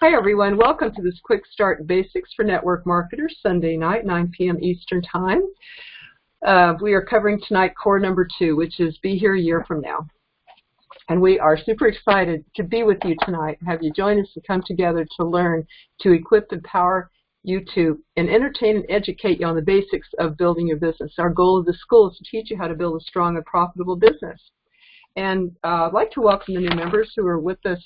Hi, everyone. Welcome to this Quick Start Basics for Network Marketers, Sunday night, 9 p.m. Eastern Time. We are covering tonight core number 2, which is Be Here a Year from Now. And we are super excited to be with you tonight, have you join us and come together to learn, to equip and empower you to, and entertain and educate you on the basics of building your business. Our goal of the school is to teach you how to build a strong and profitable business. And I'd like to welcome the new members who are with us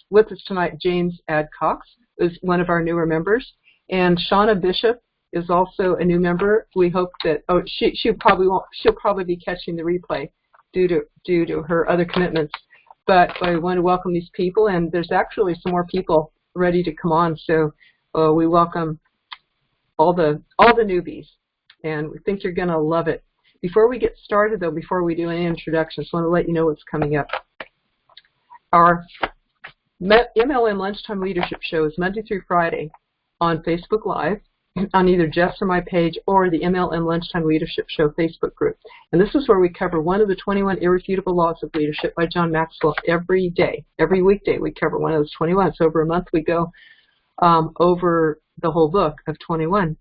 tonight. James Adcox is one of our newer members, and Shauna Bishop is also a new member. We hope that she'll probably be catching the replay due to her other commitments. But I want to welcome these people, and there's actually some more people ready to come on. So we welcome all the newbies, and we think you're going to love it. Before we get started, though, before we do any introductions, I want to let you know what's coming up. Our MLM Lunchtime Leadership Show is Monday through Friday on Facebook Live, on either Jeff's or my page or the MLM Lunchtime Leadership Show Facebook group. And this is where we cover one of the 21 Irrefutable Laws of Leadership by John Maxwell every day. Every weekday we cover one of those 21. So over a month we go over the whole book of 21.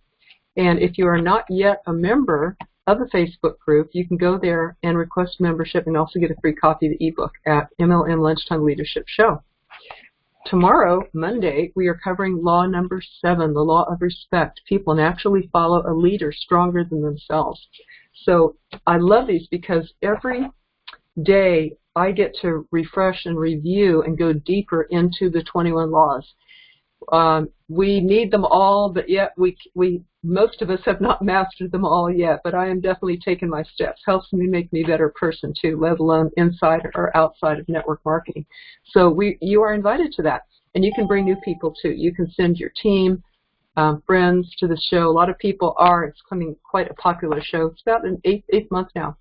And if you are not yet a member of the Facebook group, you can go there and request membership and also get a free copy of the ebook at MLM Lunchtime Leadership Show. Tomorrow, Monday, we are covering law number 7, the law of respect. People naturally follow a leader stronger than themselves. So I love these because every day I get to refresh and review and go deeper into the 21 laws. We need them all, but yet most of us have not mastered them all yet, but I am definitely taking my steps. Helps me make me a better person too, let alone inside or outside of network marketing. So you are invited to that, and you can bring new people too. You can send your team, friends to the show. A lot of people are. It's becoming quite a popular show. It's about an eighth month now.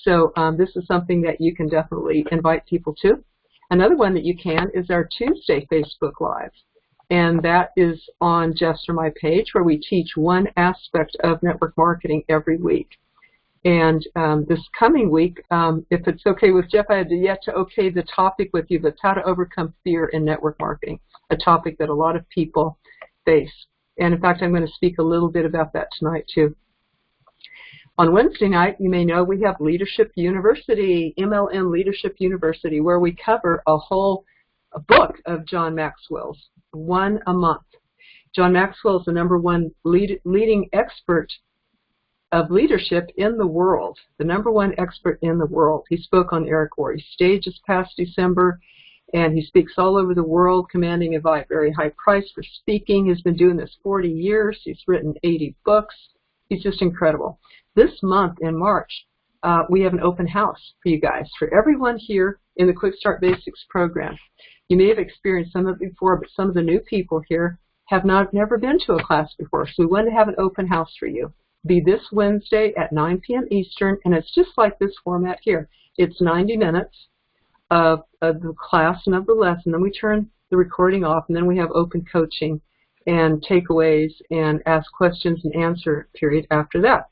So this is something that you can definitely invite people to. Another one that you can is our Tuesday Facebook Live. And that is on Jeff's or my page, where we teach one aspect of network marketing every week. And this coming week, if it's okay with Jeff, I had yet to okay the topic with you, but it's how to overcome fear in network marketing, a topic that a lot of people face. And in fact, I'm going to speak a little bit about that tonight too. On Wednesday night, you may know we have Leadership University, MLM Leadership University, where we cover a book of John Maxwell's, one a month. John Maxwell is the #1 leading expert of leadership in the world, the #1 expert in the world. He spoke on Eric Worre's stage this past December, and he speaks all over the world, commanding a very high price for speaking. He's been doing this 40 years. He's written 80 books. He's just incredible. This month in March, we have an open house for you guys, for everyone here in the Quick Start Basics program. You may have experienced some of it before, but some of the new people here have never been to a class before. So we want to have an open house for you. Be this Wednesday at 9 p.m. Eastern, and it's just like this format here. It's 90 minutes of the class and of the lesson. Then we turn the recording off, and then we have open coaching and takeaways and ask questions and answer period after that.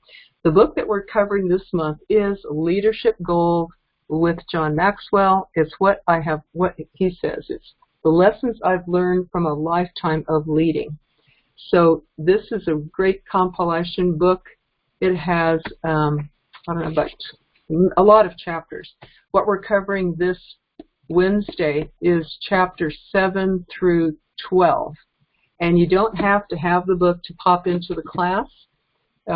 The book that we're covering this month is Leadership Gold with John Maxwell. It's what he says. It's the lessons I've learned from a lifetime of leading. So this is a great compilation book. It has, I don't know, about a lot of chapters. What we're covering this Wednesday is chapters 7 through 12. And you don't have to have the book to pop into the class.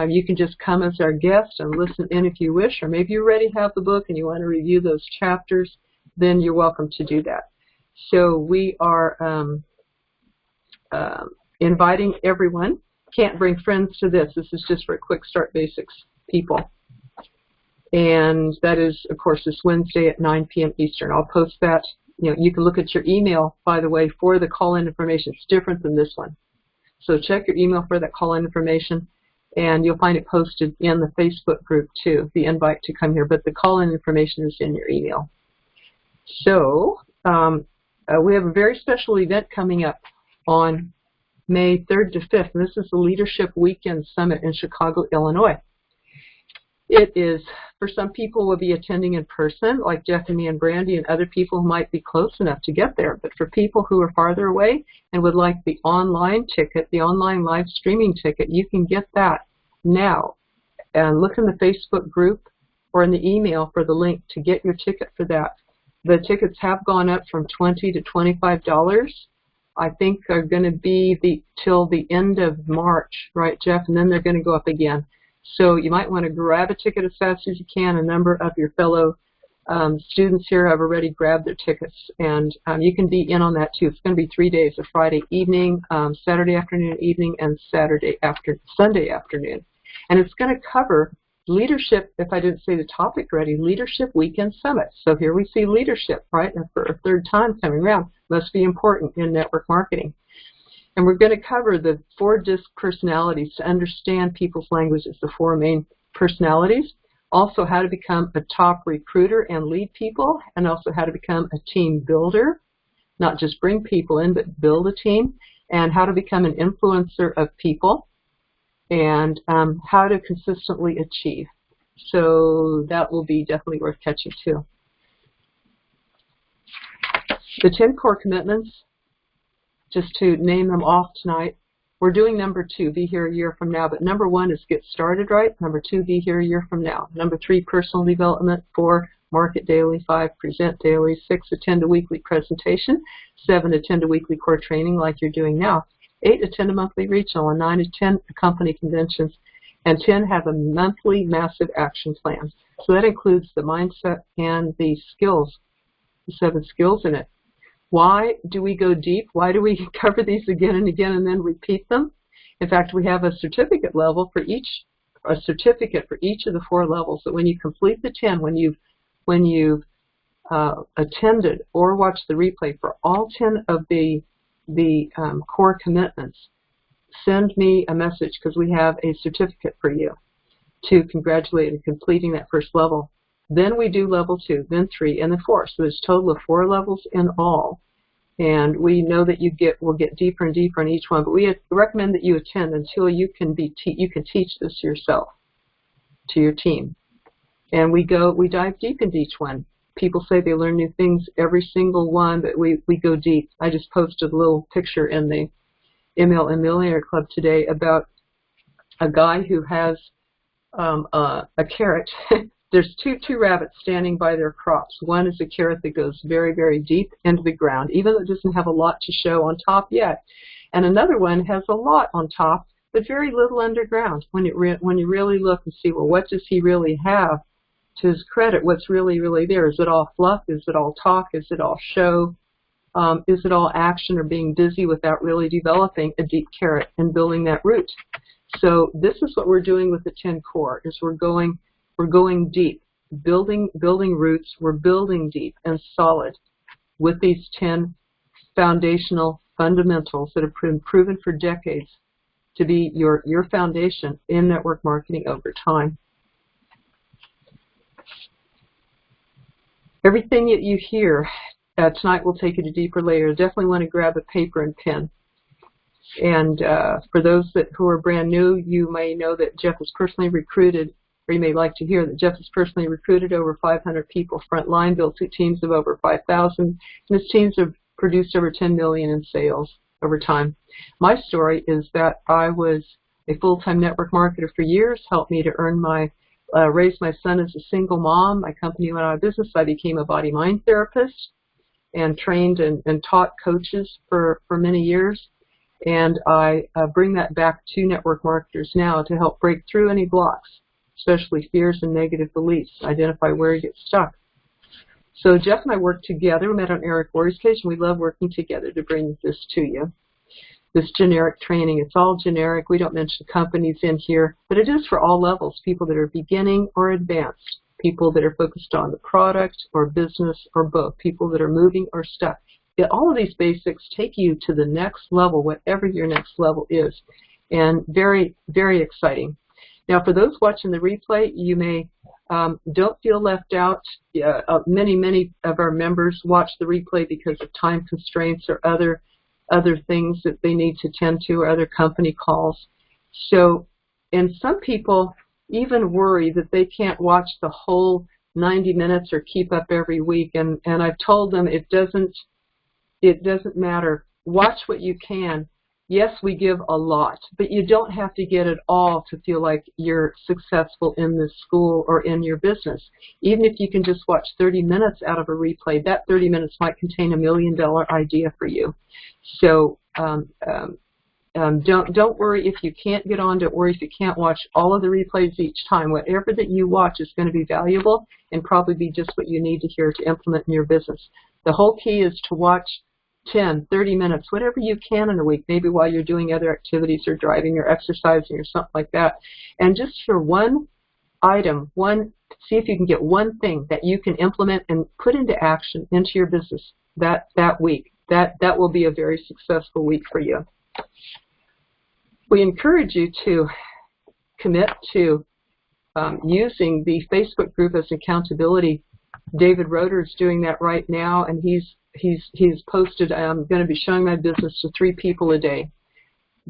You can just come as our guest and listen in if you wish, or maybe you already have the book and you want to review those chapters, then you're welcome to do that. So we are inviting everyone. Can't bring friends to this. This is just for Quick Start Basics people. And that is, of course, this Wednesday at 9 p.m. Eastern. I'll post that. You can look at your email, by the way, for the call-in information. It's different than this one. So check your email for that call-in information. And you'll find it posted in the Facebook group, too, the invite to come here. But the call-in information is in your email. So we have a very special event coming up on May 3rd to 5th. And this is the Leadership Weekend Summit in Chicago, Illinois. It is, for some people, will be attending in person, like Jeff and me and Brandy, and other people who might be close enough to get there. But for people who are farther away and would like the online ticket, the online live streaming ticket, you can get that now. And look in the Facebook group or in the email for the link to get your ticket for that. The tickets have gone up from $20 to $25. I think are going to be till the end of March, right, Jeff? And then they're going to go up again. So you might want to grab a ticket as fast as you can. A number of your fellow students here have already grabbed their tickets, and you can be in on that too. It's going to be 3 days, a Friday evening, Saturday afternoon evening, and Sunday afternoon. And it's going to cover leadership, if I didn't say the topic already, Leadership Weekend Summit. So here we see leadership, right, for a third time coming around. Must be important in network marketing. And we're going to cover the 4 DISC personalities to understand people's languages, the 4 main personalities. Also how to become a top recruiter and lead people, and also how to become a team builder, not just bring people in, but build a team, and how to become an influencer of people, and how to consistently achieve. So that will be definitely worth catching too. The 10 core commitments, just to name them off tonight. We're doing number 2, be here a year from now, but number 1 is get started right. Number 2, be here a year from now. Number 3, personal development. 4, market daily. 5, present daily. 6, attend a weekly presentation. 7, attend a weekly core training like you're doing now. 8, attend a monthly regional. And 9, attend company conventions. And 10, have a monthly massive action plan. So that includes the mindset and the skills, the 7 skills in it. Why do we go deep? Why do we cover these again and again and then repeat them? In fact, we have a certificate level for each, a certificate for each of the 4 levels. That when you complete the 10, when you've attended or watched the replay for all 10 of the core commitments, send me a message, because we have a certificate for you to congratulate in completing that first level. Then we do level 2, then 3, and then 4. So there's a total of 4 levels in all. And we know that will get deeper and deeper in each one. But we recommend that you attend until you can teach this yourself to your team. And we dive deep into each one. People say they learn new things every single one, but we go deep. I just posted a little picture in the MLM Millionaire Club today about a guy who has a carrot. There's two rabbits standing by their crops. One is a carrot that goes very, very deep into the ground, even though it doesn't have a lot to show on top yet. And another one has a lot on top, but very little underground. When you really look and see, well, what does he really have to his credit? What's really, really there? Is it all fluff? Is it all talk? Is it all show? Is it all action or being busy without really developing a deep carrot and building that root? So this is what we're doing with the 10 core, is we're going deep, building roots. We're building deep and solid with these 10 foundational fundamentals that have been proven for decades to be your foundation in network marketing over time. Everything that you hear tonight will take you to deeper layers. Definitely want to grab a paper and pen. And for those who are brand new, you may know that Jeff has personally recruited, or you may like to hear that Jeff has personally recruited over 500 people frontline, built 2 teams of over 5,000, and his teams have produced over 10 million in sales over time. My story is that I was a full-time network marketer for years, helped me to earn raise my son as a single mom. My company went out of business. I became a body-mind therapist and trained and taught coaches for many years. And I bring that back to network marketers now to help break through any blocks, especially fears and negative beliefs, identify where you get stuck. So Jeff and I worked together. We met on Eric Worre's page, and we love working together to bring this to you. This generic training, it's all generic. We don't mention companies in here, but it is for all levels, people that are beginning or advanced, people that are focused on the product or business or both, people that are moving or stuck. All of these basics take you to the next level, whatever your next level is, and very, very exciting. Now, for those watching the replay, you may don't feel left out. Many of our members watch the replay because of time constraints or other things that they need to tend to, or other company calls. So, and some people even worry that they can't watch the whole 90 minutes or keep up every week. And I've told them it doesn't matter. Watch what you can. Yes, we give a lot, but you don't have to get it all to feel like you're successful in this school or in your business. Even if you can just watch 30 minutes out of a replay, that 30 minutes might contain $1 million idea for you. So don't worry if you can't get on. Don't worry if you can't watch all of the replays each time. Whatever that you watch is going to be valuable and probably be just what you need to hear to implement in your business. The whole key is to watch 10, 30 minutes, whatever you can in a week, maybe while you're doing other activities or driving or exercising or something like that. And just hear one item, see if you can get one thing that you can implement and put into action into your business that week. That will be a very successful week for you. We encourage you to commit to using the Facebook group as accountability. David Roeder is doing that right now, and he's posted, I'm going to be showing my business to 3 people a day.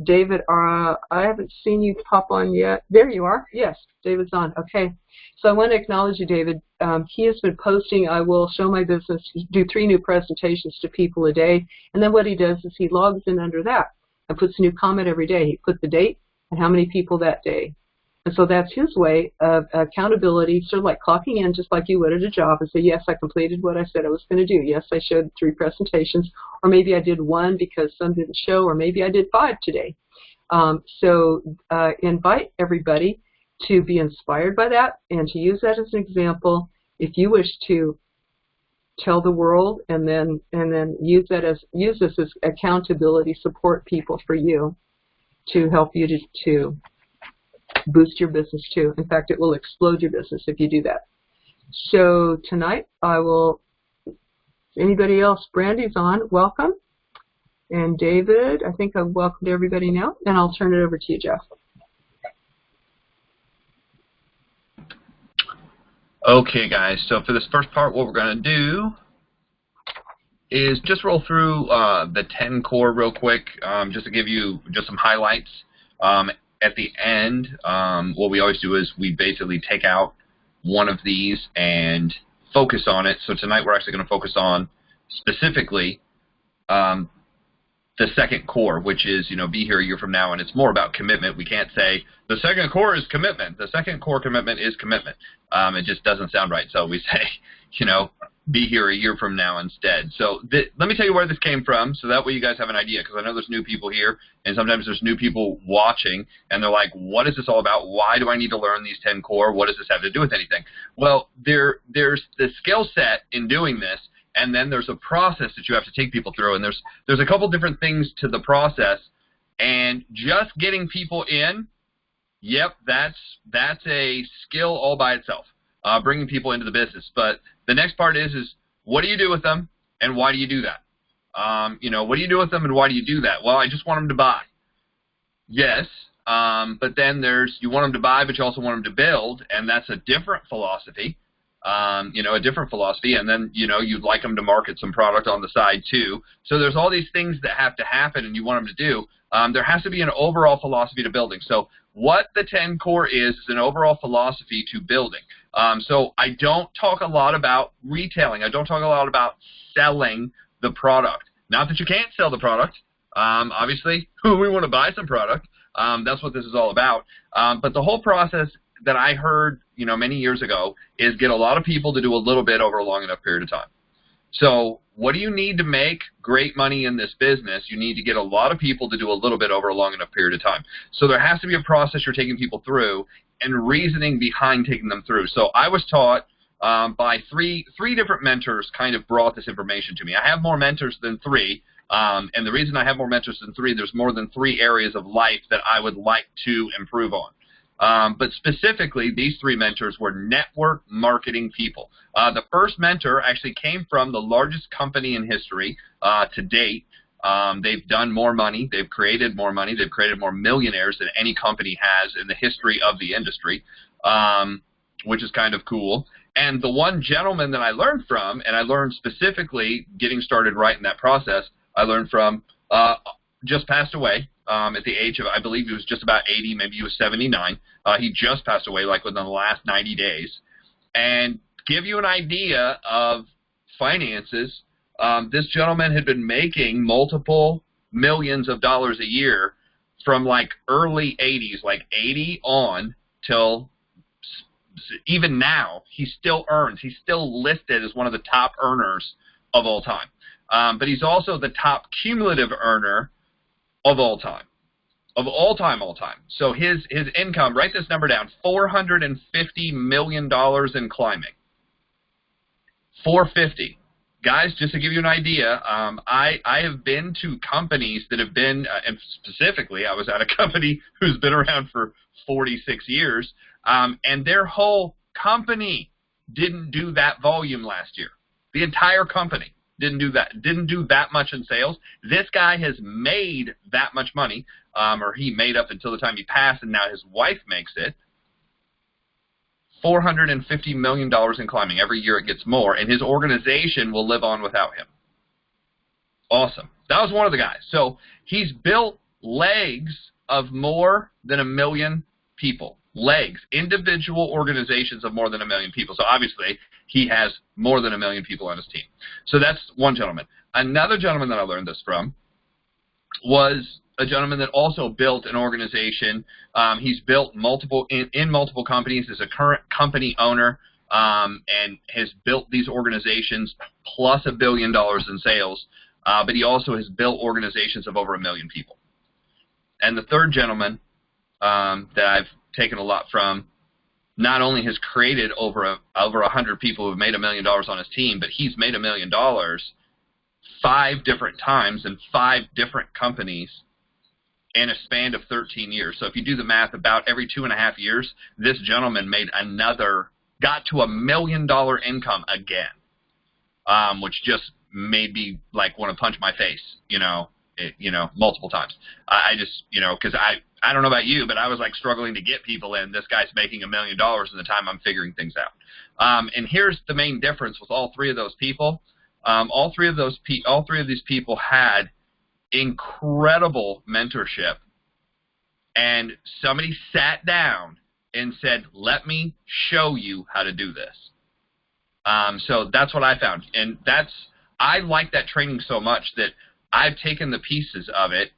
David, I haven't seen you pop on yet. There you are. Yes, David's on. Okay. So I want to acknowledge you, David. He has been posting, I will show my business, do 3 new presentations to people a day. And then what he does is he logs in under that and puts a new comment every day. He puts the date and how many people that day. And so that's his way of accountability, sort of like clocking in just like you would at a job and say, yes, I completed what I said I was going to do. Yes, I showed 3 presentations, or maybe I did 1 because some didn't show, or maybe I did 5 today. So invite everybody to be inspired by that and to use that as an example if you wish to tell the world and then use this as accountability, support people for you to help you to boost your business too. In fact, it will explode your business if you do that. So tonight anybody else? Brandy's on. Welcome. And David, I think I've welcomed everybody now, and I'll turn it over to you, Jeff. Okay, guys, so for this first part, what we're going to do is just roll through the 10 core real quick, just to give you just some highlights. At the end, what we always do is we basically take out one of these and focus on it. So tonight we're actually going to focus on specifically the second core, which is, be here a year from now, and it's more about commitment. We can't say the second core is commitment. The second core commitment is commitment. It just doesn't sound right. So we say, be here a year from now instead. So let me tell you where this came from, so that way you guys have an idea, because I know there's new people here, and sometimes there's new people watching, and they're like, what is this all about? Why do I need to learn these 10 core? What does this have to do with anything? Well, there's the skill set in doing this, and then there's a process that you have to take people through, and there's a couple different things to the process, and just getting people in, yep, that's a skill all by itself, bringing people into the business. But the next part is what do you do with them, and why do you do that? What do you do with them, and why do you do that? Well, I just want them to buy. Yes, but then you want them to buy, but you also want them to build, and that's a different philosophy. A different philosophy, and then, you'd like them to market some product on the side too. So there's all these things that have to happen and you want them to do. There has to be an overall philosophy to building. So what the 10 core is an overall philosophy to building. So I don't talk a lot about retailing. I don't talk a lot about selling the product. Not that you can't sell the product. Obviously, we want to buy some product. That's what this is all about. But the whole process that I heard, many years ago is get a lot of people to do a little bit over a long enough period of time. So what do you need to make great money in this business? You need to get a lot of people to do a little bit over a long enough period of time. So there has to be a process you're taking people through and reasoning behind taking them through. So I was taught by three different mentors kind of brought this information to me. I have more mentors than 3. And the reason I have more mentors than 3, there's more than 3 areas of life that I would like to improve on. But specifically, these 3 mentors were network marketing people. The first mentor actually came from the largest company in history to date. They've done more money. They've created more money. They've created more millionaires than any company has in the history of the industry, which is kind of cool. And the one gentleman that I learned from, and I learned specifically getting started right in that process, I learned from just passed away. at the age of, I believe he was just about 80, maybe he was 79. He just passed away like within the last 90 days. And give you an idea of finances, this gentleman had been making multiple millions of dollars a year from like early 80s, like 80 on till even now. He still earns. He's still listed as one of the top earners of all time. But he's also the top cumulative earner of all time. Of all time. So his income, write this number down, $450 million in climbing. 450. Guys, just to give you an idea, I have been to companies that have been, and specifically I was at a company who's been around for 46 years, and their whole company didn't do that volume last year. The entire company didn't do that much in sales. This guy has made that much money, or he made up until the time he passed, and now his wife makes it. $450 million in climbing. Every year it gets more, and his organization will live on without him. Awesome. That was one of the guys. So he's built legs of more than 1 million people. Legs. Individual organizations of more than 1 million people. So obviously he has more than 1 million people on his team. So that's one gentleman. Another gentleman that I learned this from was a gentleman that also built an organization. He's built multiple in multiple companies, is a current company owner, and has built these organizations plus $1 billion in sales. But he also has built organizations of over 1 million people. And the third gentleman that I've taken a lot from, not only has created over 100 people who have made $1 million on his team, but he's made $1 million 5 different times in 5 different companies in a span of 13 years. So if you do the math, about every 2.5 years, this gentleman got to $1 million income again, which just made me like want to punch my face, multiple times. I just, because I don't know about you, but I was like struggling to get people in. This guy's making $1 million in the time I'm figuring things out. And here's the main difference with all 3 of those people. All three of these people had incredible mentorship, and somebody sat down and said, let me show you how to do this. So that's what I found, and I like that training so much that I've taken the pieces of it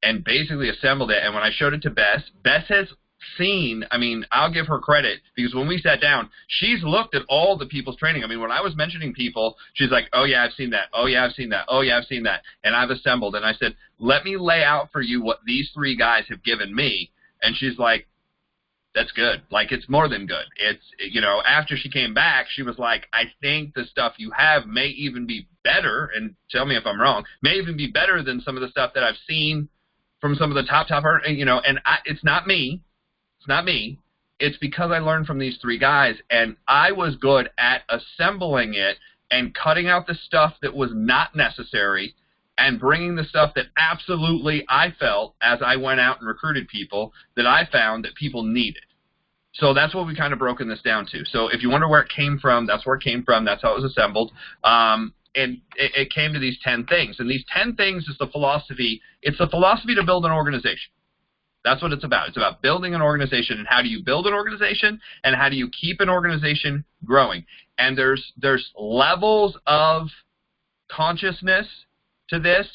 and basically assembled it. And when I showed it to Bess has seen, I'll give her credit, because when we sat down, she's looked at all the people's training. When I was mentioning people, she's like, oh yeah, I've seen that. Oh yeah, I've seen that. Oh yeah, I've seen that. And I've assembled, and I said, let me lay out for you what these 3 guys have given me. And she's like, that's good. Like, it's more than good. It's, after she came back, she was like, I think the stuff you have may even be better, and tell me if I'm wrong, may even be better than some of the stuff that I've seen from some of the top, and it's not me. It's not me. It's because I learned from these 3 guys, and I was good at assembling it and cutting out the stuff that was not necessary and bringing the stuff that absolutely I felt, as I went out and recruited people, that I found that people needed. So that's what we kind of broken this down to. So if you wonder where it came from, that's where it came from. That's how it was assembled. And it came to these 10 things. And these 10 things is the philosophy. It's the philosophy to build an organization. That's what it's about. It's about building an organization, and how do you build an organization, and how do you keep an organization growing. And there's levels of consciousness to this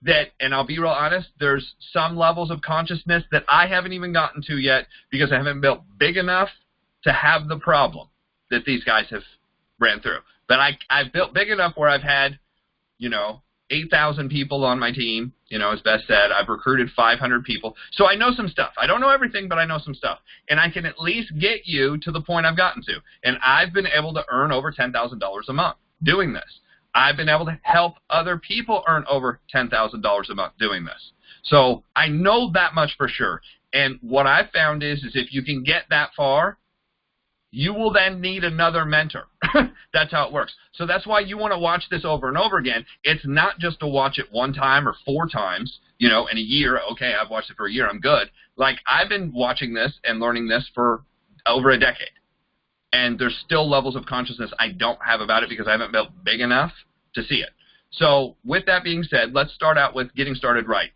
that, and I'll be real honest, there's some levels of consciousness that I haven't even gotten to yet, because I haven't built big enough to have the problem that these guys have ran through. But I've built big enough where I've had, 8,000 people on my team. As Beth said, I've recruited 500 people. So I know some stuff. I don't know everything, but I know some stuff. And I can at least get you to the point I've gotten to. And I've been able to earn over $10,000 a month doing this. I've been able to help other people earn over $10,000 a month doing this. So I know that much for sure. And what I found is if you can get that far, you will then need another mentor. That's how it works. So that's why you want to watch this over and over again. It's not just to watch it 1 time or 4 times, in a year. Okay, I've watched it for a year, I'm good. Like, I've been watching this and learning this for over a decade. And there's still levels of consciousness I don't have about it, because I haven't built big enough to see it. So with that being said, let's start out with getting started right.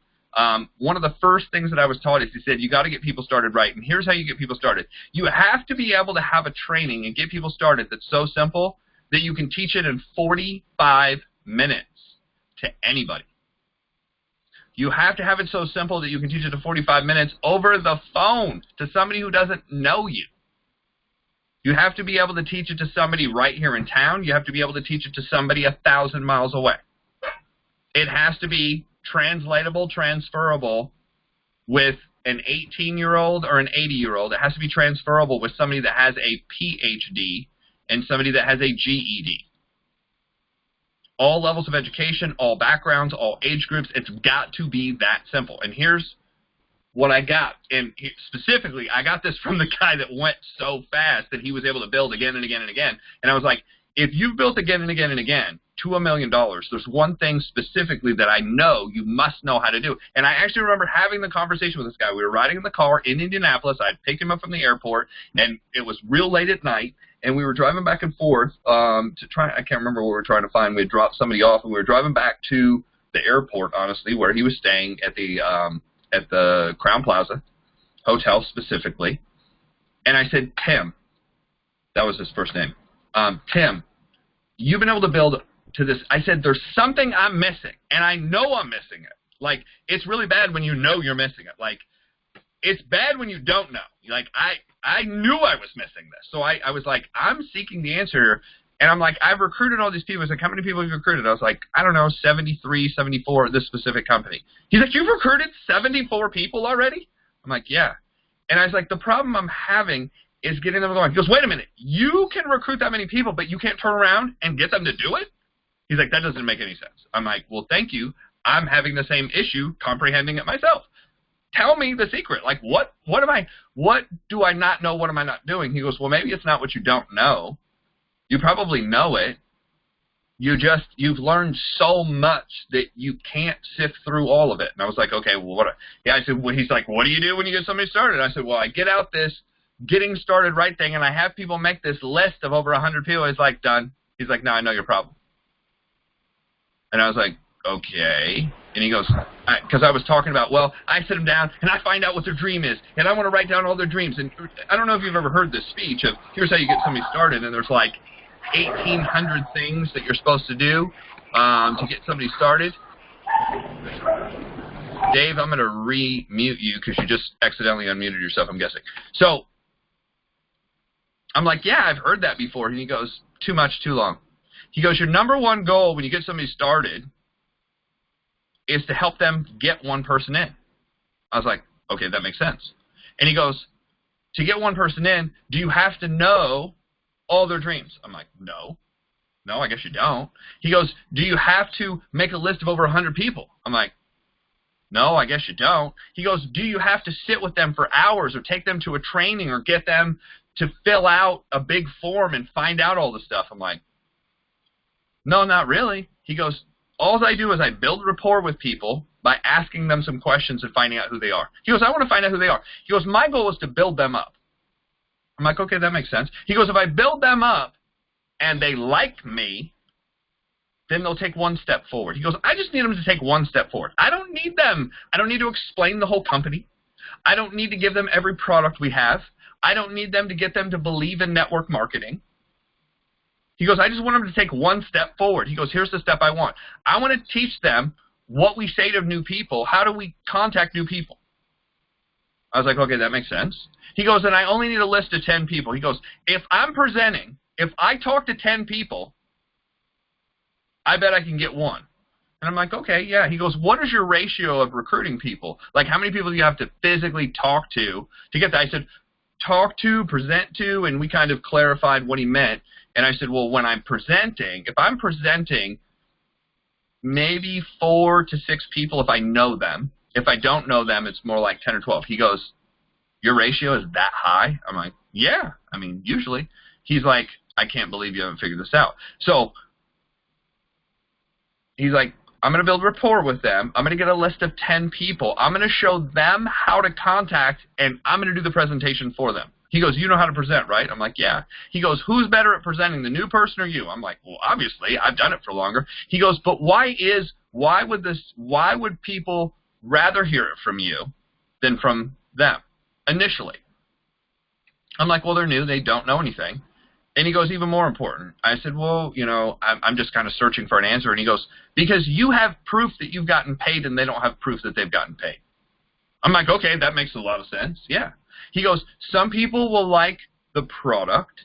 one of the first things that I was taught is he said, you got to get people started right. And here's how you get people started. You have to be able to have a training and get people started that's so simple that you can teach it in 45 minutes to anybody. You have to have it so simple that you can teach it in 45 minutes over the phone to somebody who doesn't know you. You have to be able to teach it to somebody right here in town. You have to be able to teach it to somebody 1,000 miles away. It has to be translatable, transferable with an 18-year-old or an 80-year-old. It has to be transferable with somebody that has a PhD and somebody that has a GED. All levels of education, all backgrounds, all age groups, it's got to be that simple. And here's what I got. And specifically, I got this from the guy that went so fast that he was able to build again and again and again. And I was like, if you've built again and again and again to $1 million, there's one thing specifically that I know you must know how to do. And I actually remember having the conversation with this guy. We were riding in the car in Indianapolis. I'd picked him up from the airport, and it was real late at night. And we were driving back and forth to try. I can't remember what we were trying to find. We had dropped somebody off, and we were driving back to the airport, honestly, where he was staying at the Crown Plaza Hotel specifically. And I said, Tim, that was his first name. Tim, you've been able to build to this. I said, there's something I'm missing, and I know I'm missing it. Like, it's really bad when you know you're missing it. Like, it's bad when you don't know. Like, I knew I was missing this. So I was like, I'm seeking the answer. And I'm like, I've recruited all these people. He's like, how many people have you recruited? I was like, I don't know, 73, 74 at this specific company. He's like, you've recruited 74 people already? I'm like, yeah. And I was like, the problem I'm having is getting them going. He goes, wait a minute. You can recruit that many people, but you can't turn around and get them to do it? He's like, that doesn't make any sense. I'm like, well, thank you. I'm having the same issue comprehending it myself. Tell me the secret. Like, what do I not know? What am I not doing? He goes, well, maybe it's not what you don't know. You probably know it. You've learned so much that you can't sift through all of it. And I was like, okay, well, I said, well, he's like, what do you do when you get somebody started? I said, well, I get out this getting started right thing, and I have people make this list of over 100 people. He's like, done. He's like, no, I know your problem. And I was like, okay. And he goes, because I was talking about, well, I sit them down and I find out what their dream is, and I want to write down all their dreams. And I don't know if you've ever heard this speech of, here's how you get somebody started, and there's like 1,800 things that you're supposed to do to get somebody started. Dave, I'm going to re-mute you because you just accidentally unmuted yourself, I'm guessing. So I'm like, yeah, I've heard that before. And he goes, too much, too long. He goes, your number one goal when you get somebody started is to help them get one person in. I was like, okay, that makes sense. And he goes, to get one person in, do you have to know all their dreams? I'm like, no. No, I guess you don't. He goes, do you have to make a list of over 100 people? I'm like, no, I guess you don't. He goes, do you have to sit with them for hours or take them to a training or get them to fill out a big form and find out all the stuff? I'm like, no, not really. He goes, all I do is I build rapport with people by asking them some questions and finding out who they are. He goes, I want to find out who they are. He goes, my goal is to build them up. I'm like, okay, that makes sense. He goes, if I build them up and they like me, then they'll take one step forward. He goes, I just need them to take one step forward. I don't need to explain the whole company. I don't need to give them every product we have. I don't need them to get them to believe in network marketing. He goes, I just want them to take one step forward. He goes, here's the step I want. I want to teach them what we say to new people. How do we contact new people? I was like, okay, that makes sense. He goes, and I only need a list of 10 people. He goes, if I'm presenting, if I talk to 10 people, I bet I can get one. And I'm like, okay, yeah. He goes, what is your ratio of recruiting people? Like, how many people do you have to physically talk to get that? I said, talk to, present to, and we kind of clarified what he meant. And I said, well, when I'm presenting, if I'm presenting maybe 4 to 6 people if I know them. If I don't know them, it's more like 10 or 12. He goes, your ratio is that high? I'm like, yeah, I mean, usually. He's like, I can't believe you haven't figured this out. So he's like, I'm going to build rapport with them. I'm going to get a list of 10 people. I'm going to show them how to contact, and I'm going to do the presentation for them. He goes, you know how to present, right? I'm like, yeah. He goes, who's better at presenting, the new person or you? I'm like, well, obviously, I've done it for longer. He goes, but why would people rather hear it from you than from them initially. I'm like, well, they're new. They don't know anything. And he goes, even more important. I said, well, you know, I'm just kind of searching for an answer. And he goes, because you have proof that you've gotten paid and they don't have proof that they've gotten paid. I'm like, okay, that makes a lot of sense. Yeah. He goes, some people will like the product.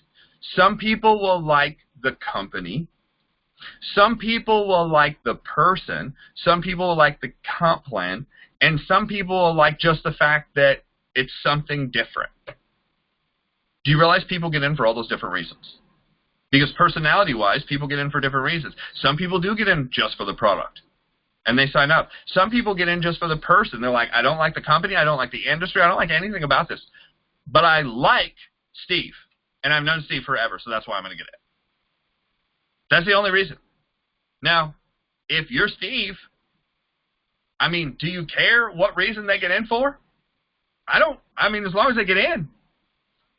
Some people will like the company. Some people will like the person. Some people will like the comp plan. And some people will like just the fact that it's something different. Do you realize people get in for all those different reasons? Because personality-wise, people get in for different reasons. Some people do get in just for the product, and they sign up. Some people get in just for the person. They're like, I don't like the company. I don't like the industry. I don't like anything about this. But I like Steve, and I've known Steve forever, so that's why I'm going to get it. That's the only reason. Now, if you're Steve, I mean, do you care what reason they get in for? I don't. I mean, as long as they get in.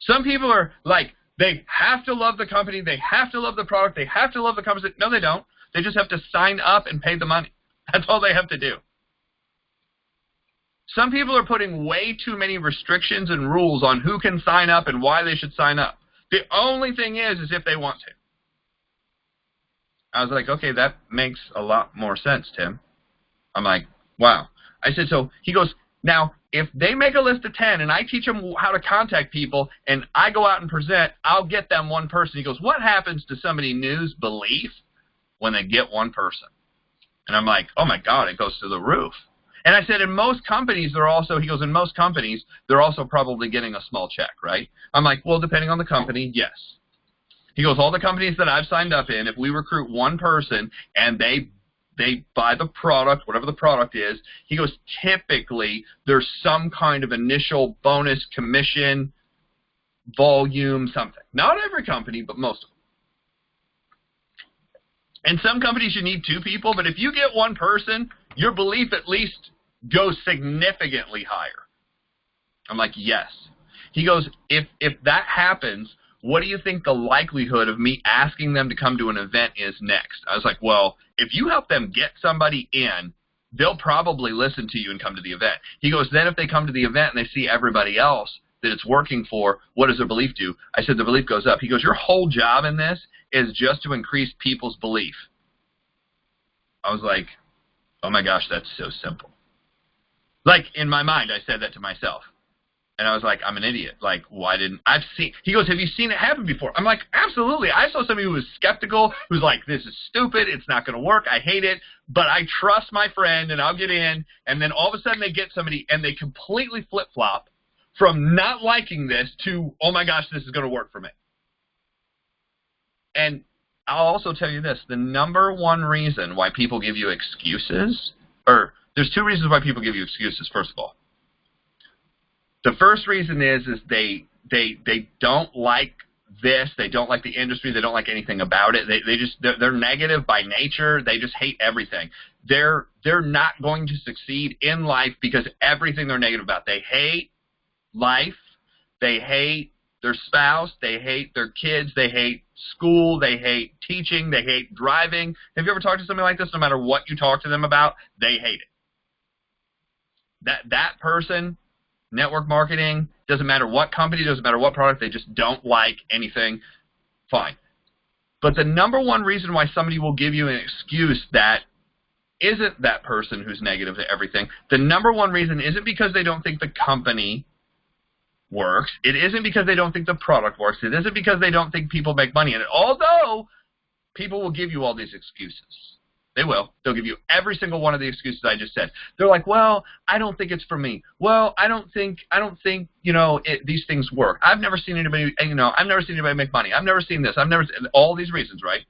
Some people are like, they have to love the company, they have to love the product, they have to love the company. No, they don't. They just have to sign up and pay the money. That's all they have to do. Some people are putting way too many restrictions and rules on who can sign up and why they should sign up. The only thing is if they want to. I was like, okay, that makes a lot more sense, Tim. I'm like, wow. I said, so he goes, now, if they make a list of 10 and I teach them how to contact people and I go out and present, I'll get them one person. He goes, what happens to somebody new's belief when they get one person? And I'm like, oh, my God, it goes to the roof. And I said, in most companies, they're also, he goes, in most companies, they're also probably getting a small check, right? I'm like, well, depending on the company, yes. He goes, all the companies that I've signed up in, if we recruit one person and they buy the product, whatever the product is, he goes, typically there's some kind of initial bonus, commission, volume, something. Not every company, but most of them. In some companies you need 2 people, but if you get one person, your belief at least goes significantly higher. I'm like, yes. He goes, if that happens, what do you think the likelihood of me asking them to come to an event is next? I was like, well, if you help them get somebody in, they'll probably listen to you and come to the event. He goes, then if they come to the event and they see everybody else that it's working for, what does their belief do? I said, the belief goes up. He goes, your whole job in this is just to increase people's belief. I was like, oh my gosh, that's so simple. Like, in my mind, I said that to myself. And I was like, I'm an idiot. Like, why didn't I've seen? He goes, have you seen it happen before? I'm like, absolutely. I saw somebody who was skeptical, who's like, this is stupid. It's not going to work. I hate it. But I trust my friend, and I'll get in. And then all of a sudden they get somebody, and they completely flip-flop from not liking this to, oh my gosh, this is going to work for me. And I'll also tell you this. The number one reason why people give you excuses, or there's 2 reasons why people give you excuses, first of all. The first reason is they don't like this, they don't like the industry, they don't like anything about it. They're negative by nature. They just hate everything. They're not going to succeed in life because everything they're negative about. They hate life. They hate their spouse. They hate their kids. They hate school. They hate teaching. They hate driving. Have you ever talked to somebody like this? No matter what you talk to them about, they hate it. That person. Network marketing, doesn't matter what company, doesn't matter what product, they just don't like anything, fine. But the number one reason why somebody will give you an excuse that isn't that person who's negative to everything, the number one reason isn't because they don't think the company works, it isn't because they don't think the product works, it isn't because they don't think people make money in it, although people will give you all these excuses. They will. They'll give you every single one of the excuses I just said. They're like, well, I don't think it's for me. Well, I don't think, these things work. I've never seen anybody, I've never seen anybody make money. I've never seen this. I've never seen all these reasons, right?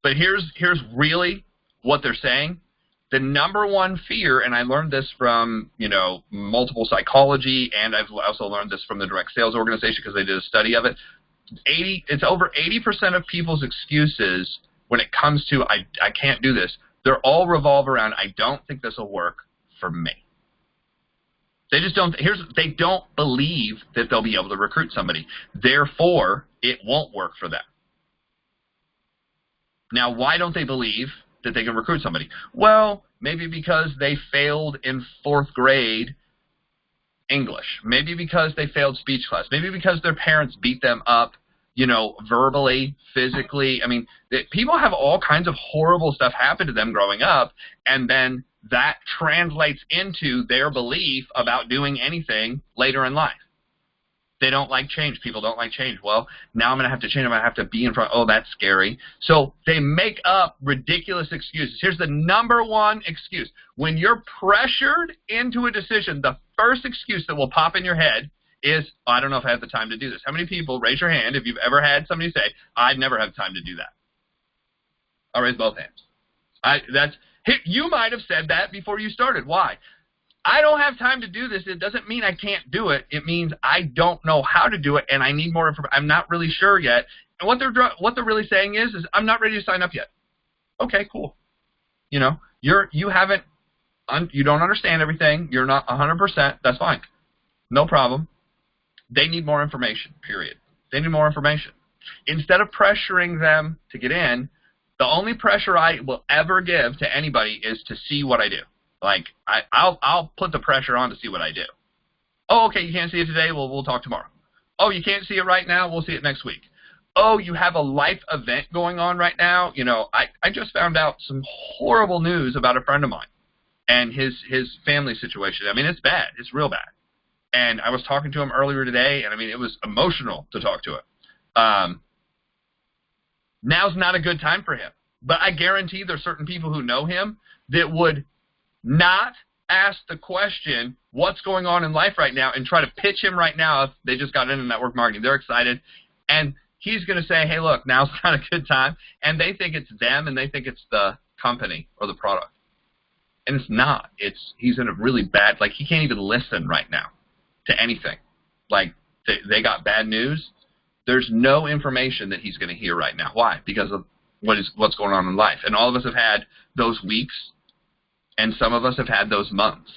But here's really what they're saying. The number one fear, and I learned this from, multiple psychology, and I've also learned this from the direct sales organization because they did a study of it. It's over 80% of people's excuses when it comes to, I can't do this, they're all revolve around, I don't think this will work for me. They just don't, they don't believe that they'll be able to recruit somebody. Therefore, it won't work for them. Now, why don't they believe that they can recruit somebody? Well, maybe because they failed in 4th grade English. Maybe because they failed speech class. Maybe because their parents beat them up, you know, verbally, physically. I mean, people have all kinds of horrible stuff happen to them growing up, and then that translates into their belief about doing anything later in life. They don't like change. People don't like change. Well, now I'm going to have to change. I'm going to have to be in front. Oh, that's scary. So they make up ridiculous excuses. Here's the number one excuse. When you're pressured into a decision, the first excuse that will pop in your head is, oh, I don't know if I have the time to do this. How many people, raise your hand if you've ever had somebody say, I'd never have time to do that? I'll raise both hands. You might have said that before you started. Why? I don't have time to do this. It doesn't mean I can't do it. It means I don't know how to do it, and I need more information. I'm not really sure yet. And what they're really saying is I'm not ready to sign up yet. Okay, cool. You know, you don't understand everything. You're not 100%. That's fine. No problem. They need more information, period. They need more information. Instead of pressuring them to get in, the only pressure I will ever give to anybody is to see what I do. Like, I'll put the pressure on to see what I do. Oh, okay, you can't see it today? Well, we'll talk tomorrow. Oh, you can't see it right now? We'll see it next week. Oh, you have a life event going on right now? You know, I just found out some horrible news about a friend of mine and his family situation. I mean, it's bad. It's real bad. And I was talking to him earlier today, and, I mean, it was emotional to talk to him. Now's not a good time for him. But I guarantee there's certain people who know him that would not ask the question, what's going on in life right now, and try to pitch him right now if they just got into network marketing. They're excited. And he's going to say, hey, look, now's not a good time. And they think it's them, and they think it's the company or the product. And it's not. He's in a really bad, like, he can't even listen right now to anything. Like, they got bad news. There's no information that he's going to hear right now. Why? Because of what's going on in life. And all of us have had those weeks, and some of us have had those months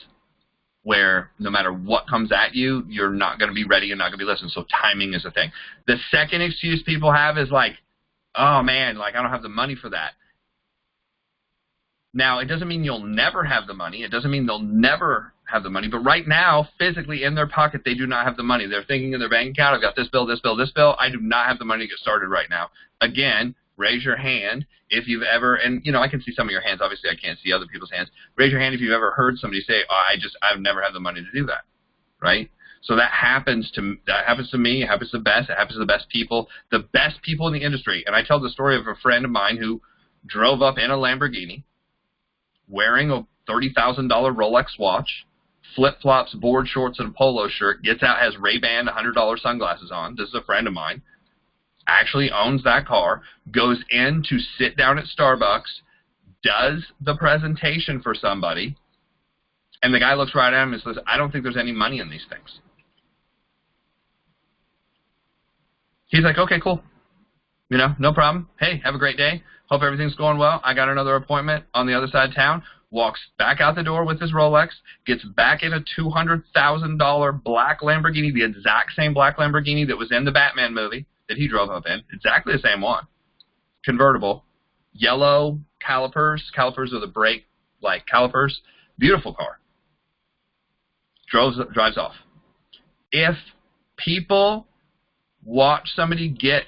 where no matter what comes at you, you're not going to be ready and not going to be listening. So timing is a thing. The second excuse people have is like, oh, man, like, I don't have the money for that. Now, it doesn't mean you'll never have the money. It doesn't mean they'll never have the money. But right now, physically in their pocket, they do not have the money. They're thinking in their bank account, I've got this bill, this bill, this bill. I do not have the money to get started right now. Again, raise your hand if you've ever, and, you know, I can see some of your hands. Obviously, I can't see other people's hands. Raise your hand if you've ever heard somebody say, oh, I've never had the money to do that, right? So that happens to me. It happens to the best. It happens to the best people in the industry. And I tell the story of a friend of mine who drove up in a Lamborghini wearing a $30,000 Rolex watch, flip-flops, board shorts, and a polo shirt, gets out, has Ray-Ban $100 sunglasses on. This is a friend of mine. Actually owns that car, goes in to sit down at Starbucks, does the presentation for somebody, and the guy looks right at him and says, I don't think there's any money in these things. He's like, okay, cool. You know, no problem. Hey, have a great day. Hope everything's going well. I got another appointment on the other side of town. Walks back out the door with his Rolex, gets back in a $200,000 black Lamborghini, the exact same black Lamborghini that was in the Batman movie that he drove up in, exactly the same one, convertible, yellow calipers are the brake, like, calipers, beautiful car, drives off. If people watch somebody get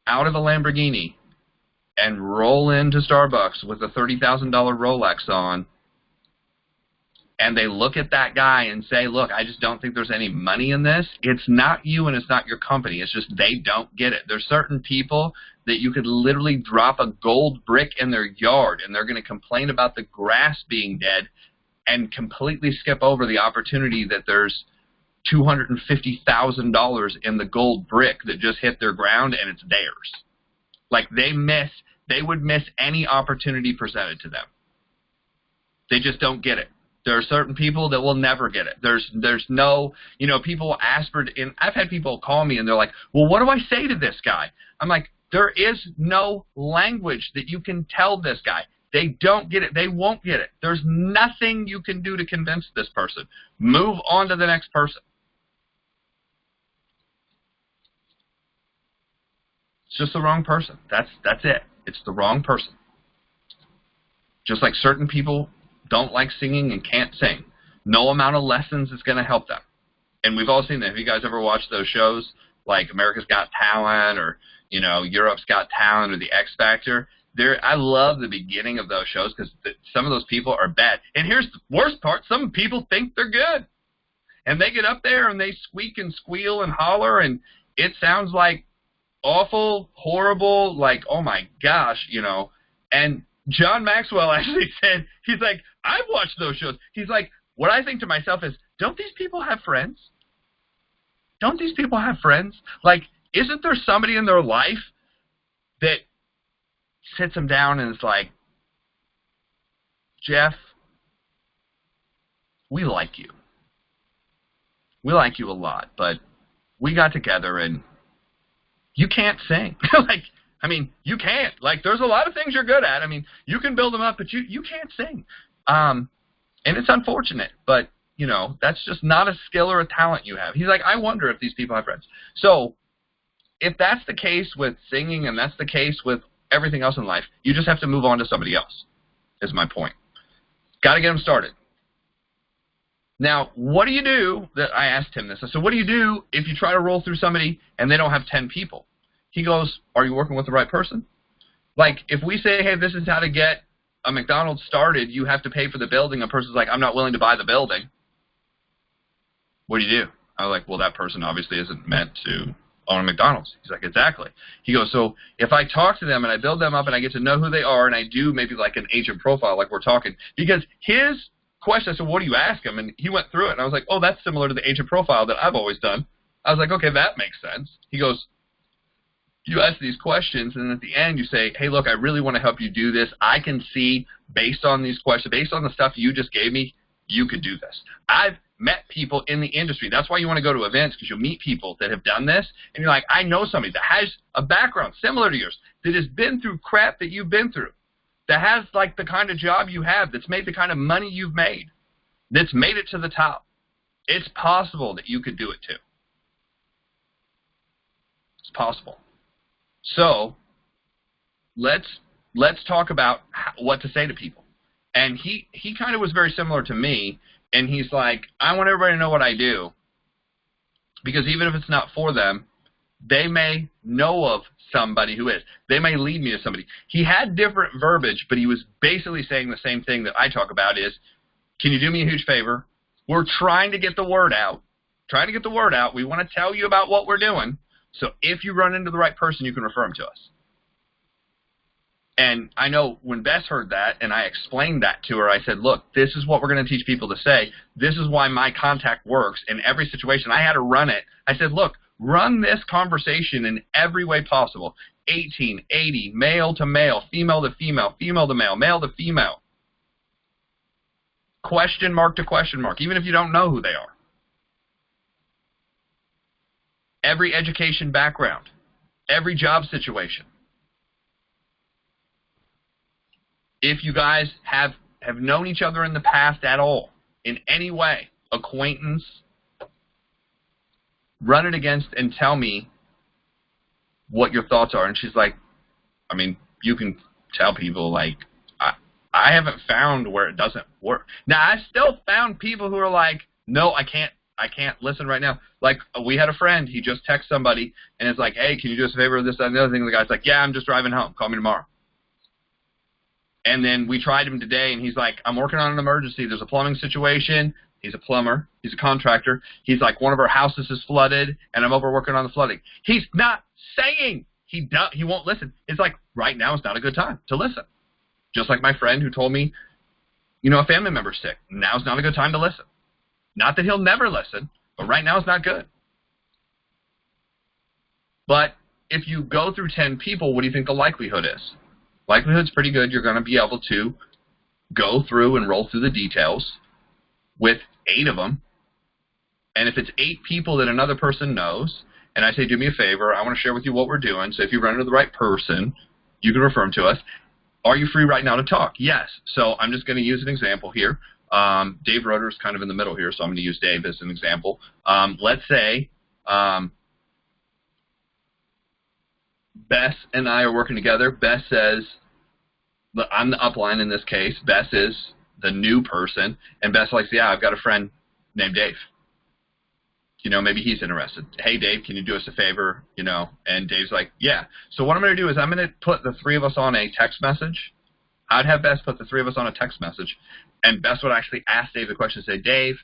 out of a Lamborghini and roll into Starbucks with a $30,000 Rolex on, and they look at that guy and say, look, I just don't think there's any money in this, it's not you and it's not your company. It's just they don't get it. There's certain people that you could literally drop a gold brick in their yard, and they're going to complain about the grass being dead and completely skip over the opportunity that there's $250,000 in the gold brick that just hit their ground and it's theirs. Like, they would miss any opportunity presented to them. They just don't get it. There are certain people that will never get it. There's no, you know, people ask for, and I've had people call me and they're like, well, what do I say to this guy? I'm like, there is no language that you can tell this guy. They don't get it. They won't get it. There's nothing you can do to convince this person. Move on to the next person. It's just the wrong person. That's it. It's the wrong person. Just like certain people don't like singing and can't sing. No amount of lessons is going to help them. And we've all seen that. Have you guys ever watched those shows like America's Got Talent or, you know, Europe's Got Talent or The X Factor? I love the beginning of those shows because some of those people are bad. And here's the worst part. Some people think they're good. And they get up there and they squeak and squeal and holler, and it sounds like awful, horrible, like, oh my gosh, you know. And John Maxwell actually said, he's like, I've watched those shows. He's like, what I think to myself is, don't these people have friends? Don't these people have friends? Like, isn't there somebody in their life that sits them down and is like, Jeff, we like you. We like you a lot, but we got together and you can't sing. Like, I mean, you can't. Like, there's a lot of things you're good at. I mean, you can build them up, but you can't sing. And it's unfortunate, but, you know, that's just not a skill or a talent you have. He's like, I wonder if these people have friends. So if that's the case with singing and that's the case with everything else in life, you just have to move on to somebody else, is my point. Got to get them started. Now, what do you do? I asked him this. I said, what do you do if you try to roll through somebody and they don't have 10 people? He goes, are you working with the right person? Like, if we say, hey, this is how to get a McDonald's started, you have to pay for the building. A person's like, I'm not willing to buy the building. What do you do? I was like, well, that person obviously isn't meant to own a McDonald's. He's like, exactly. He goes, so if I talk to them and I build them up and I get to know who they are and I do maybe like an agent profile like we're talking, because his question, I said, what do you ask him? And he went through it, and I was like, oh, that's similar to the agent profile that I've always done. I was like, okay, that makes sense. He goes, you ask these questions, and at the end you say, hey, look, I really want to help you do this. I can see, based on these questions, based on the stuff you just gave me, you could do this. I've met people in the industry. That's why you want to go to events, because you'll meet people that have done this, and you're like, I know somebody that has a background similar to yours, that has been through crap that you've been through, that has like the kind of job you have, that's made the kind of money you've made, that's made it to the top. It's possible that you could do it too. It's possible. So let's talk about what to say to people. And he kind of was very similar to me, and he's like, I want everybody to know what I do, because even if it's not for them, they may know of somebody who is. They may lead me to somebody. He had different verbiage, but he was basically saying the same thing that I talk about is, can you do me a huge favor? We're trying to get the word out. We want to tell you about what we're doing. So if you run into the right person, you can refer them to us. And I know when Bess heard that, and I explained that to her, I said, look, this is what we're going to teach people to say. This is why my contact works in every situation. I had to run it. I said, look, run this conversation in every way possible. 18, 80, male to male, female to female, female to male, male to female. Question mark to question mark, even if you don't know who they are. Every education background, every job situation. If you guys have known each other in the past at all, in any way, acquaintance, run it against and tell me what your thoughts are. And she's like, I mean, you can tell people, like, I haven't found where it doesn't work. Now, I still found people who are like, no, I can't listen right now. Like, we had a friend, he just texted somebody, and it's like, hey, can you do us a favor with this, that, and the other thing? The guy's like, yeah, I'm just driving home. Call me tomorrow. And then we tried him today, and he's like, I'm working on an emergency. There's a plumbing situation. He's a plumber. He's a contractor. He's like, one of our houses is flooded, and I'm over working on the flooding. He's not saying he won't listen. It's like, right now is not a good time to listen. Just like my friend who told me, you know, a family member's sick. Now's not a good time to listen. Not that he'll never listen, but right now is not good. But if you go through 10 people, what do you think the likelihood is? Likelihood's pretty good. You're going to be able to go through and roll through the details with 8 of them. And if it's 8 people that another person knows, and I say, do me a favor, I want to share with you what we're doing. So if you run into the right person, you can refer them to us. Are you free right now to talk? Yes. So I'm just going to use an example here. Dave Roeder's kind of in the middle here, so I'm going to use Dave as an example. Let's say Bess and I are working together. Bess says, I'm the upline in this case. Bess is the new person, and Bess likes, yeah, I've got a friend named Dave. You know, maybe he's interested. Hey, Dave, can you do us a favor? You know, and Dave's like, yeah. So what I'm going to do is I'm going to put the three of us on a text message. I'd have Bess put the three of us on a text message, and Bess would actually ask Dave the question, say, Dave,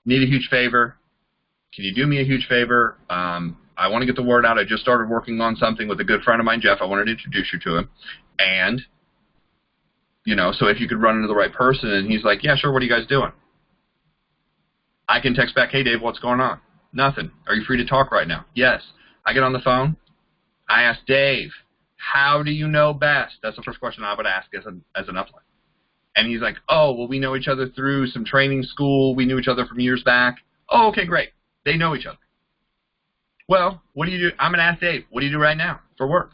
need a huge favor. Can you do me a huge favor? I want to get the word out. I just started working on something with a good friend of mine, Jeff. I wanted to introduce you to him. And, you know, so if you could run into the right person, and he's like, yeah, sure, what are you guys doing? I can text back, hey, Dave, what's going on? Nothing. Are you free to talk right now? Yes. I get on the phone. I ask Dave, how do you know Bess? That's the first question I would ask as an upline. And he's like, oh, well, we know each other through some training school. We knew each other from years back. Oh, okay, great. They know each other. Well, what do you do? I'm going to ask Dave, what do you do right now for work?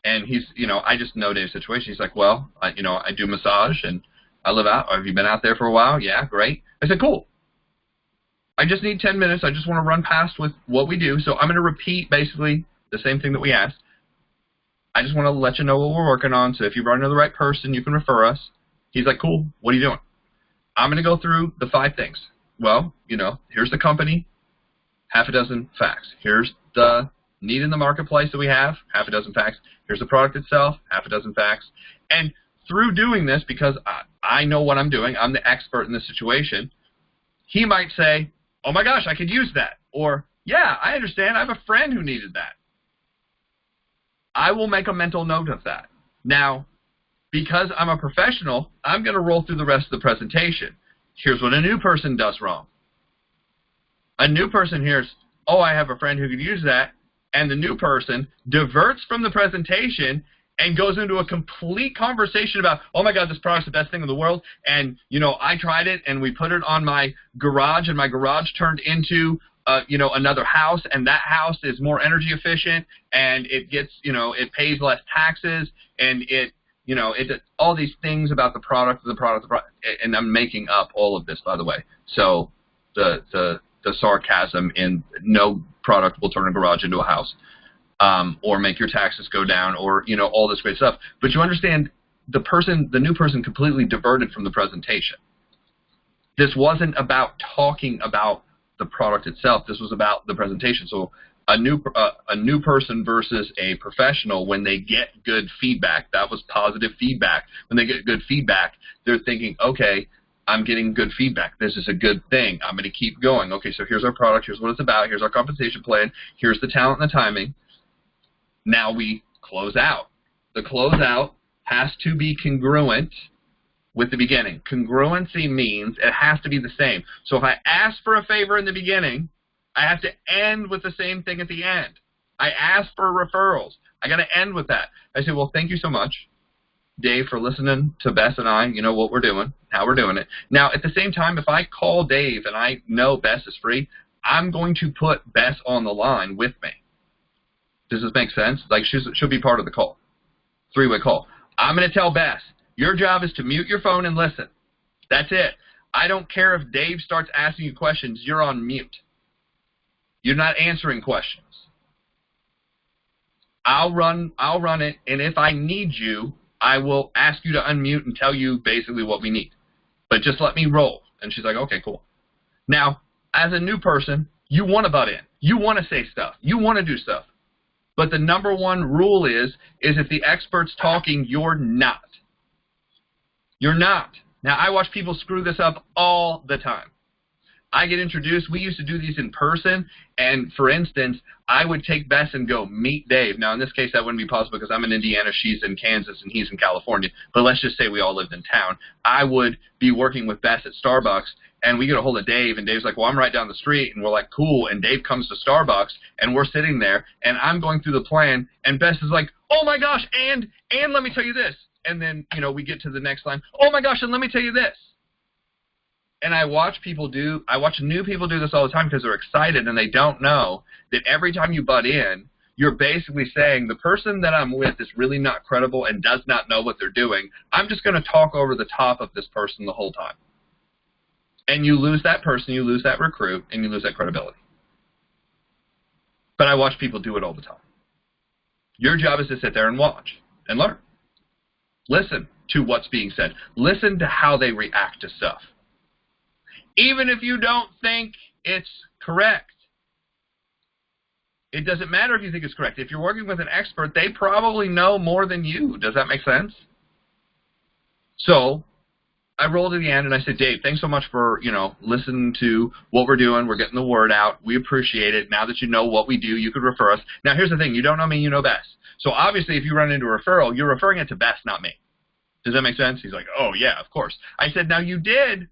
And he's, you know, I just know Dave's situation. He's like, well, I do massage, and I live out. Have you been out there for a while? Yeah, great. I said, cool. I just need 10 minutes. I just want to run past with what we do. So I'm going to repeat basically the same thing that we asked. I just want to let you know what we're working on. So if you run into the right person, you can refer us. He's like, cool. What are you doing? I'm going to go through the 5 things. Well, you know, here's the company, half a dozen facts. Here's the need in the marketplace that we have, half a dozen facts. Here's the product itself, half a dozen facts. And through doing this, because I know what I'm doing, I'm the expert in this situation, he might say, oh my gosh, I could use that. Or, yeah, I understand. I have a friend who needed that. I will make a mental note of that. Now, because I'm a professional, I'm going to roll through the rest of the presentation. Here's what a new person does wrong. A new person hears, oh, I have a friend who could use that, and the new person diverts from the presentation and goes into a complete conversation about, oh my God, this product's the best thing in the world, and you know, I tried it, and we put it on my garage, and my garage turned into another house, and that house is more energy efficient, and it gets, it pays less taxes, and it all these things about the product, and I'm making up all of this, by the way. So the sarcasm in no product will turn a garage into a house, or make your taxes go down, or all this great stuff. But you understand, the new person completely diverted from the presentation. This wasn't about talking about the product itself. This was about the presentation. So a new person versus a professional, when they get good feedback, that was positive feedback. When they get good feedback, they're thinking, okay, I'm getting good feedback. This is a good thing. I'm going to keep going. Okay, so here's our product. Here's what it's about. Here's our compensation plan. Here's the talent and the timing. Now we close out. The closeout has to be congruent with the beginning. Congruency means it has to be the same. So if I ask for a favor in the beginning, I have to end with the same thing at the end. I ask for referrals. I got to end with that. I say, well, thank you so much, Dave, for listening to Bess and I, what we're doing, how we're doing it. Now, at the same time, if I call Dave and I know Bess is free, I'm going to put Bess on the line with me. Does this make sense? Like, she'll be part of the call. 3-way call. I'm going to tell Bess, your job is to mute your phone and listen. That's it. I don't care if Dave starts asking you questions. You're on mute. You're not answering questions. I'll run it, and if I need you, I will ask you to unmute and tell you basically what we need. But just let me roll. And she's like, okay, cool. Now, as a new person, you want to butt in. You want to say stuff. You want to do stuff. But the number one rule is if the expert's talking, you're not. You're not. Now, I watch people screw this up all the time. I get introduced. We used to do these in person, and for instance, I would take Bess and go meet Dave. Now, in this case, that wouldn't be possible because I'm in Indiana, she's in Kansas, and he's in California. But let's just say we all lived in town. I would be working with Bess at Starbucks, and we get a hold of Dave, and Dave's like, well, I'm right down the street, and we're like, cool, and Dave comes to Starbucks, and we're sitting there, and I'm going through the plan, and Bess is like, oh my gosh, and let me tell you this. And then, we get to the next line, oh my gosh, and let me tell you this. And I watch new people do this all the time because they're excited and they don't know that every time you butt in, you're basically saying the person that I'm with is really not credible and does not know what they're doing. I'm just going to talk over the top of this person the whole time. And you lose that person, you lose that recruit, and you lose that credibility. But I watch people do it all the time. Your job is to sit there and watch and learn. Listen to what's being said. Listen to how they react to stuff. Even if you don't think it's correct. It doesn't matter if you think it's correct. If you're working with an expert, they probably know more than you. Does that make sense? So I rolled to the end and I said, Dave, thanks so much for, listening to what we're doing. We're getting the word out. We appreciate it. Now that you know what we do, you could refer us. Now, here's the thing. You don't know me, you know Bess. So obviously, if you run into a referral, you're referring it to Bess, not me. Does that make sense? He's like, oh, yeah, of course. I said, now you did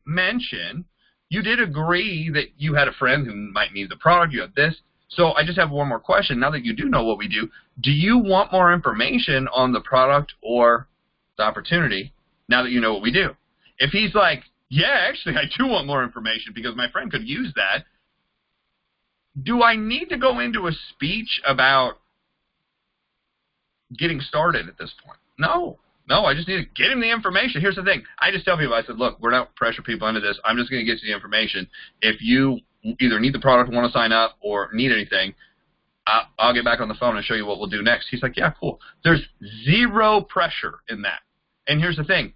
agree that you had a friend who might need the product. You have this. So I just have one more question. Now that you do know what we do you want more information on the product or the opportunity now that you know what we do? If he's like, yeah, actually, I do want more information because my friend could use that, do I need to go into a speech about getting started at this point? No, I just need to get him the information. Here's the thing. I just tell people, I said, look, we're not pressure people into this. I'm just going to get you the information. If you either need the product, want to sign up, or need anything, I'll get back on the phone and show you what we'll do next. He's like, yeah, cool. There's zero pressure in that. And here's the thing.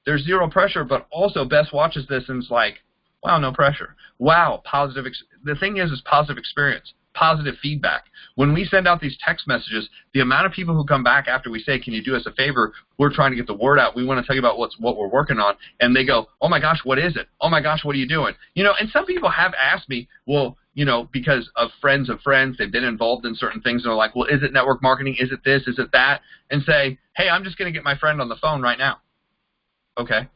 There's zero pressure, but also Bess watches this and is like, wow, no pressure. Wow, positive. The thing is positive experience, positive feedback. When we send out these text messages, the amount of people who come back after we say, can you do us a favor? We're trying to get the word out. We want to tell you about what we're working on. And they go, oh, my gosh, what is it? Oh, my gosh, what are you doing? And some people have asked me, well, because of friends, they've been involved in certain things. And they're like, well, is it network marketing? Is it this? Is it that? And say, hey, I'm just going to get my friend on the phone right now. Okay?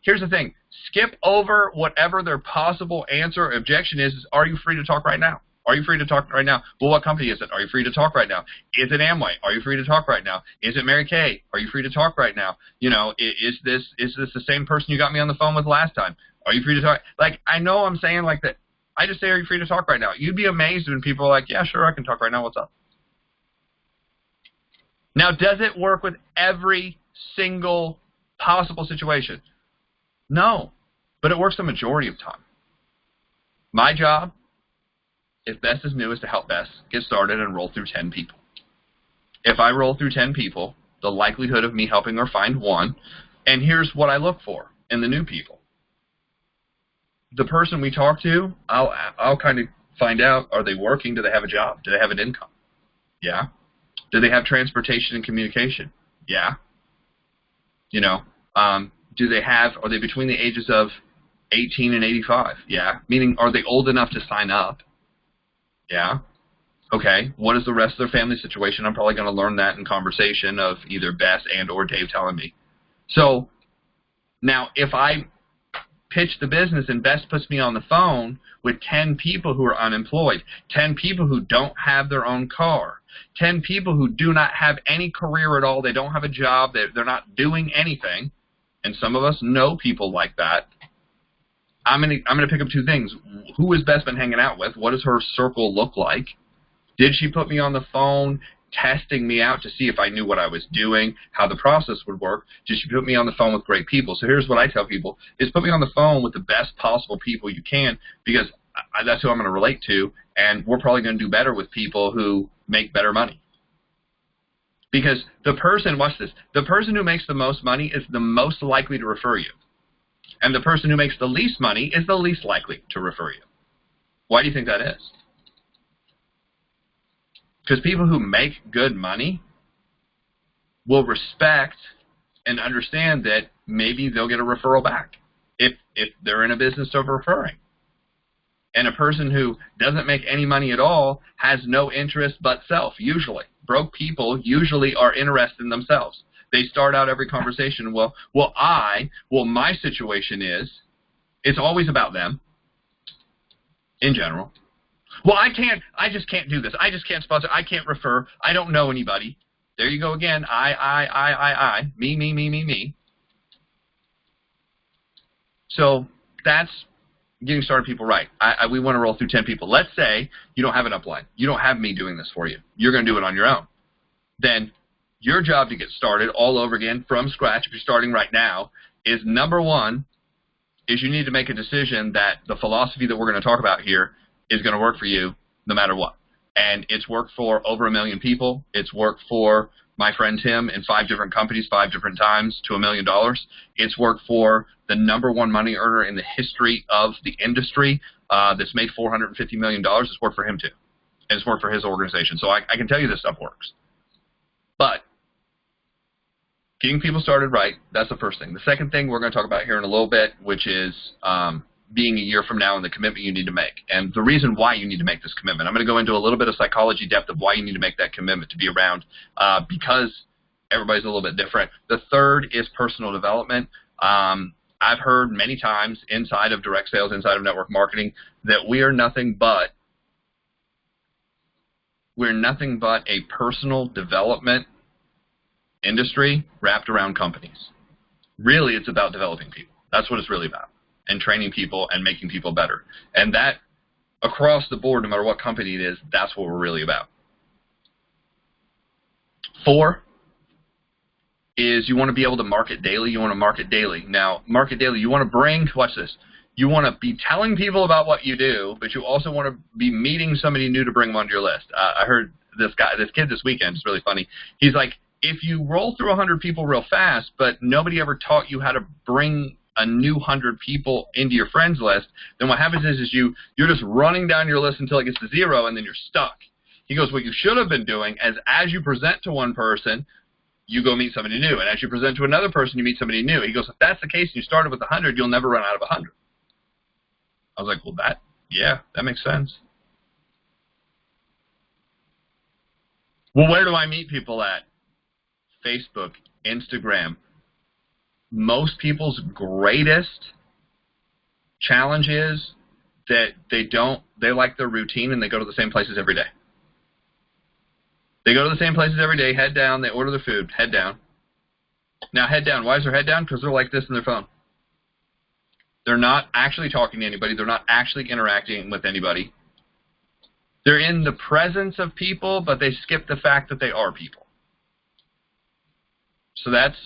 Here's the thing. Skip over whatever their possible answer or objection is, are you free to talk right now? Are you free to talk right now? Well, what company is it? Are you free to talk right now? Is it Amway? Are you free to talk right now? Is it Mary Kay? Are you free to talk right now? Is this the same person you got me on the phone with last time? Are you free to talk? Like, I know I'm saying like that. I just say, are you free to talk right now? You'd be amazed when people are like, yeah, sure, I can talk right now. What's up? Now, does it work with every single possible situation? No, but it works the majority of time. My job, if Bess is new, is to help Bess get started and roll through 10 people. If I roll through 10 people, the likelihood of me helping her find one, and here's what I look for in the new people. The person we talk to, I'll kind of find out, are they working? Do they have a job? Do they have an income? Yeah. Do they have transportation and communication? Yeah. Are they between the ages of 18 and 85? Yeah. Meaning, are they old enough to sign up? Yeah. Okay. What is the rest of their family situation? I'm probably going to learn that in conversation of either Bess and or Dave telling me. So now if I pitch the business and Bess puts me on the phone with 10 people who are unemployed, 10 people who don't have their own car, 10 people who do not have any career at all, they don't have a job, they're not doing anything, and some of us know people like that, I'm gonna pick up two things. Who has Bess been hanging out with? What does her circle look like? Did she put me on the phone testing me out to see if I knew what I was doing, how the process would work? Did she put me on the phone with great people? So here's what I tell people, is put me on the phone with the best possible people you can, because that's who I'm going to relate to, and we're probably going to do better with people who make better money. Because the person, watch this, the person who makes the most money is the most likely to refer you. And the person who makes the least money is the least likely to refer you. Why do you think that is? Because people who make good money will respect and understand that maybe they'll get a referral back if they're in a business of referring. And a person who doesn't make any money at all has no interest but self, usually. Broke people usually are interested in themselves. They start out every conversation, my situation is, it's always about them, in general. Well, I just can't do this. I just can't sponsor. I can't refer. I don't know anybody. There you go again. I. Me. So that's getting started people right. We want to roll through 10 people. Let's say you don't have an upline. You don't have me doing this for you. You're going to do it on your own. Then your job to get started all over again from scratch, if you're starting right now, is number one, is you need to make a decision that the philosophy that we're going to talk about here is going to work for you no matter what. And it's worked for over 1 million people. It's worked for my friend Tim in 5 different companies, 5 different times to $1 million. It's worked for the #1 money earner in the history of the industry that's made $450 million. It's worked for him too. And it's worked for his organization. So I can tell you this stuff works. But getting people started right, that's the first thing. The second thing we're going to talk about here in a little bit, which is being a year from now and the commitment you need to make. And the reason why you need to make this commitment. I'm going to go into a little bit of psychology depth of why you need to make that commitment to be around because everybody's a little bit different. The third is personal development. I've heard many times inside of direct sales, inside of network marketing, that we are nothing but a personal development industry wrapped around companies. Really, it's about developing people. That's what it's really about. And training people and making people better. And that, across the board, no matter what company it is, that's what we're really about. 4 is you want to be able to market daily. You want to market daily. Now, market daily, you want to bring, watch this, you want to be telling people about what you do, but you also want to be meeting somebody new to bring them onto your list. I heard this kid this weekend, it's really funny. He's like, if you roll through 100 people real fast, but nobody ever taught you how to bring a new 100 people into your friends list, then what happens is you're just running down your list until it gets to 0, and then you're stuck. He goes, what you should have been doing is as you present to one person, you go meet somebody new. And as you present to another person, you meet somebody new. He goes, if that's the case and you started with 100, you'll never run out of 100. I was like, well, that makes sense. Well, where do I meet people at? Facebook, Instagram. Most people's greatest challenge is that they like their routine and they go to the same places every day. They go to the same places every day, head down, they order their food, head down. Now, head down. Why is their head down? Because they're like this in their phone. They're not actually talking to anybody. They're not actually interacting with anybody. They're in the presence of people, but they skip the fact that they are people. So that's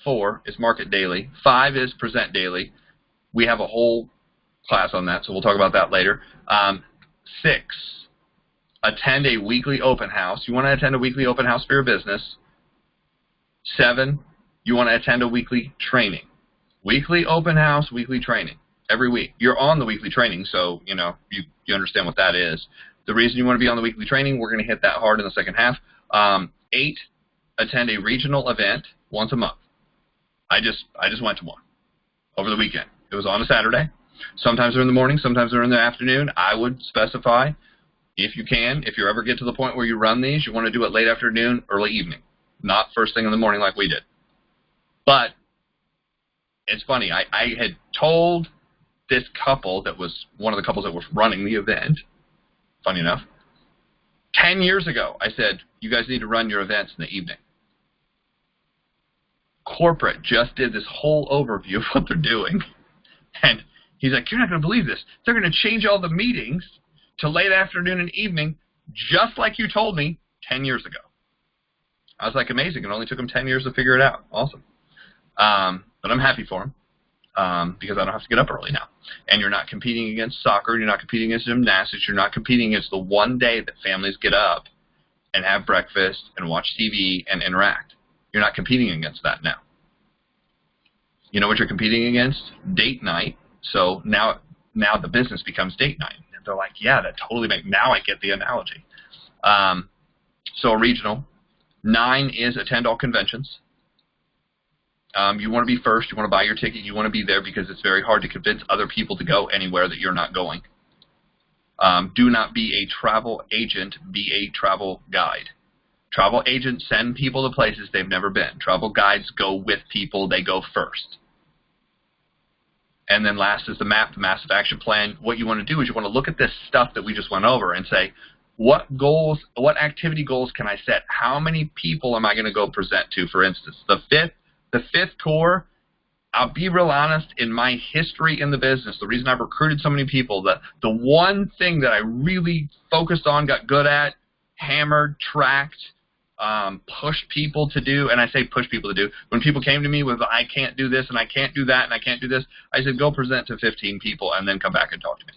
4 is market daily. 5 is present daily. We have a whole class on that, so we'll talk about that later. 6, attend a weekly open house. You want to attend a weekly open house for your business. 7, you want to attend a weekly training. Weekly open house, weekly training. Every week. You're on the weekly training, so you understand what that is. The reason you want to be on the weekly training, we're going to hit that hard in the second half. 8, attend a regional event once a month. I just went to one over the weekend. It was on a Saturday. Sometimes they're in the morning, sometimes they're in the afternoon. I would specify, if you can, if you ever get to the point where you run these, you want to do it late afternoon, early evening, not first thing in the morning like we did. But it's funny. I had told this couple that was one of the couples that was running the event, funny enough, 10 years ago, I said, you guys need to run your events in the evening. Corporate just did this whole overview of what they're doing. And he's like, you're not going to believe this. They're going to change all the meetings to late afternoon and evening, just like you told me 10 years ago. I was like, amazing. It only took them 10 years to figure it out. Awesome. But I'm happy for him because I don't have to get up early now. And you're not competing against soccer. You're not competing against gymnastics. You're not competing against the one day that families get up and have breakfast and watch TV and interact. You're not competing against that now. You know what you're competing against? Date night. So now the business becomes date night. And they're like, yeah, that totally makes, now I get the analogy. So a regional. 9 is attend all conventions. You want to be first. You want to buy your ticket. You want to be there because it's very hard to convince other people to go anywhere that you're not going. Do not be a travel agent. Be a travel guide. Travel agents send people to places they've never been. Travel guides go with people. They go first. And then last is the map, the massive action plan. What you want to do is you want to look at this stuff that we just went over and say, what goals, what activity goals can I set? How many people am I going to go present to, for instance? The fifth core, I'll be real honest, in my history in the business, the reason I've recruited so many people, the one thing that I really focused on, got good at, hammered, tracked, pushed people to do, and I say push people to do, when people came to me with, I can't do this, and I can't do that, and I can't do this, I said, go present to 15 people, and then come back and talk to me.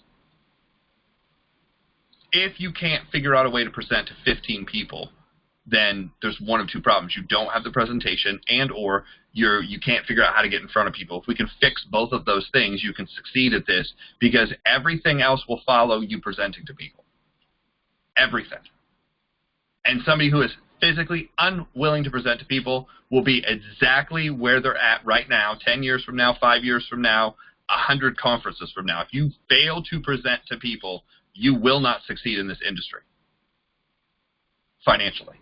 If you can't figure out a way to present to 15 people, then there's one of two problems. You don't have the presentation, and or you can't figure out how to get in front of people. If we can fix both of those things, you can succeed at this, because everything else will follow you presenting to people. Everything. And somebody who is physically unwilling to present to people will be exactly where they're at right now, 10 years from now, 5 years from now, 100 conferences from now. If you fail to present to people, you will not succeed in this industry financially.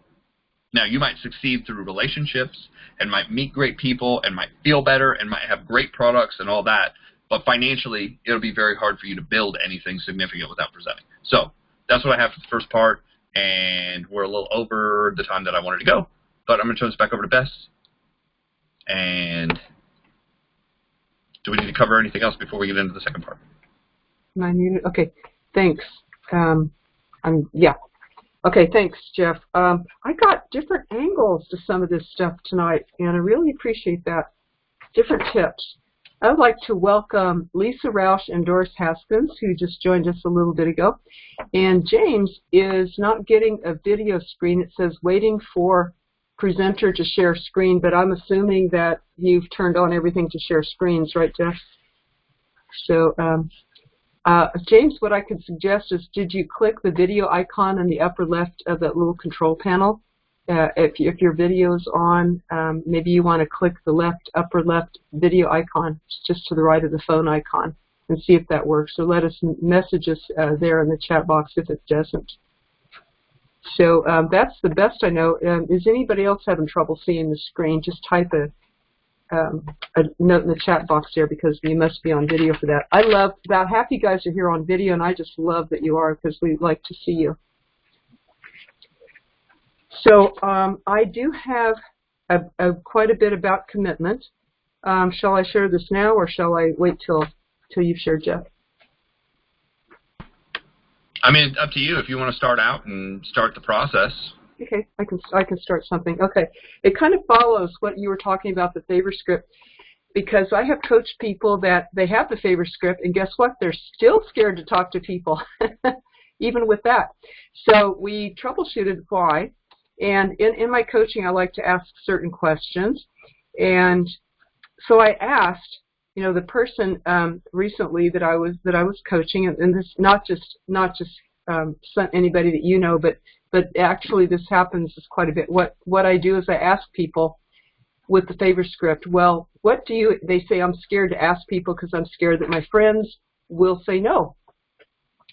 Now, you might succeed through relationships and might meet great people and might feel better and might have great products and all that, but financially, it'll be very hard for you to build anything significant without presenting. So that's what I have for the first part, and we're a little over the time that I wanted to go, but I'm going to turn this back over to Bess. And do we need to cover anything else before we get into the second part? Am I muted? Okay, thanks. Yeah. Okay, thanks, Jeff. I got different angles to some of this stuff tonight, and I really appreciate that. Different tips. I would like to welcome Lisa Roush and Doris Haskins, who just joined us a little bit ago. And James is not getting a video screen. It says waiting for presenter to share screen, but I'm assuming that you've turned on everything to share screens, right, Jeff? So, James, what I could suggest is, did you click the video icon in the upper left of that little control panel? If your video is on, maybe you want to click the upper left video icon just to the right of the phone icon and see if that works. So let us message us there in the chat box if it doesn't. So that's the best I know. Is anybody else having trouble seeing the screen? Just type a note in the chat box there, because you must be on video for that. I love about half you guys are here on video, and I just love that you are, because we like to see you. So I do have quite a bit about commitment. Shall I share this now, or shall I wait till you've shared, Jeff? I mean, it's up to you if you want to start out and start the process. Okay, I can start something. Okay, it kind of follows what you were talking about, the favor script, because I have coached people that they have the favor script, and guess what? They're still scared to talk to people, even with that. So we troubleshooted why, and in my coaching, I like to ask certain questions, and so I asked, you know, the person recently that I was coaching, and this not just anybody that you know, but actually this happens quite a bit. What I do is I ask people with the favor script, well, what do you, they say, I'm scared to ask people because I'm scared that my friends will say no.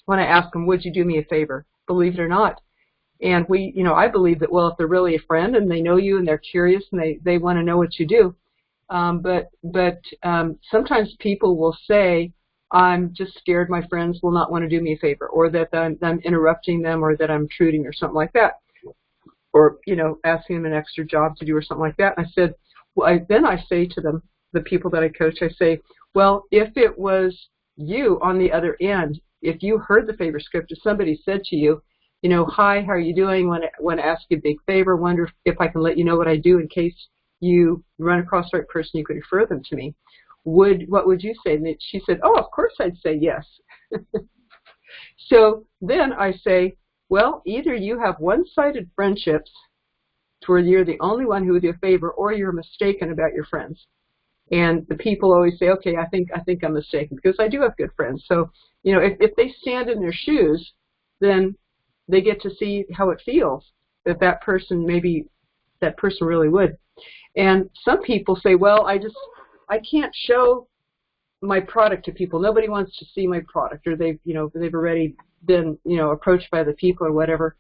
When I ask them, would you do me a favor? Believe it or not. And I believe that, well, if they're really a friend and they know you and they're curious and they want to know what you do. But sometimes people will say, I'm just scared my friends will not want to do me a favor, or that I'm interrupting them, or that I'm intruding, or something like that, or asking them an extra job to do, or something like that. And I said, well, then I say to them, the people that I coach, I say, well, if it was you on the other end, if you heard the favor script, if somebody said to you, hi, how are you doing? Want to ask you a big favor. Wonder if I can let you know what I do in case you run across the right person, you could refer them to me. What would you say? And she said, oh, of course I'd say yes. So then I say, well, either you have one-sided friendships to where you're the only one who would do a favor, or you're mistaken about your friends. And the people always say, okay, I think I'm mistaken, because I do have good friends. So, if they stand in their shoes, then they get to see how it feels that person, maybe that person really would. And some people say, well, I can't show my product to people. Nobody wants to see my product, or they've already been, approached by the people or whatever.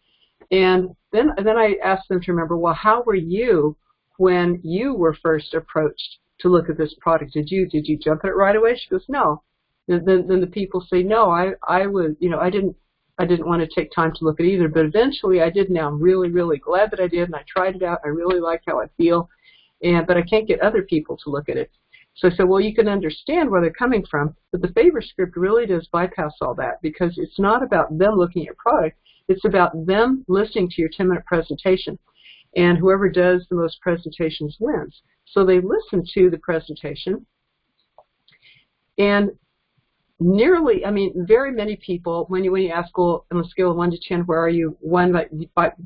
And then I ask them to remember, well, how were you when you were first approached to look at this product? Did you jump at it right away? She goes, no. Then the people say, no, I was, I didn't want to take time to look at it either, but eventually I did. Now I'm really, really glad that I did, and I tried it out. I really like how I feel, but I can't get other people to look at it. So I said, well, you can understand where they're coming from, but the favor script really does bypass all that, because it's not about them looking at your product. It's about them listening to your 10-minute presentation, and whoever does the most presentations wins. So they listen to the presentation, and nearly, I mean, very many people, when you ask, well, on a scale of 1 to 10, where are you? 1 might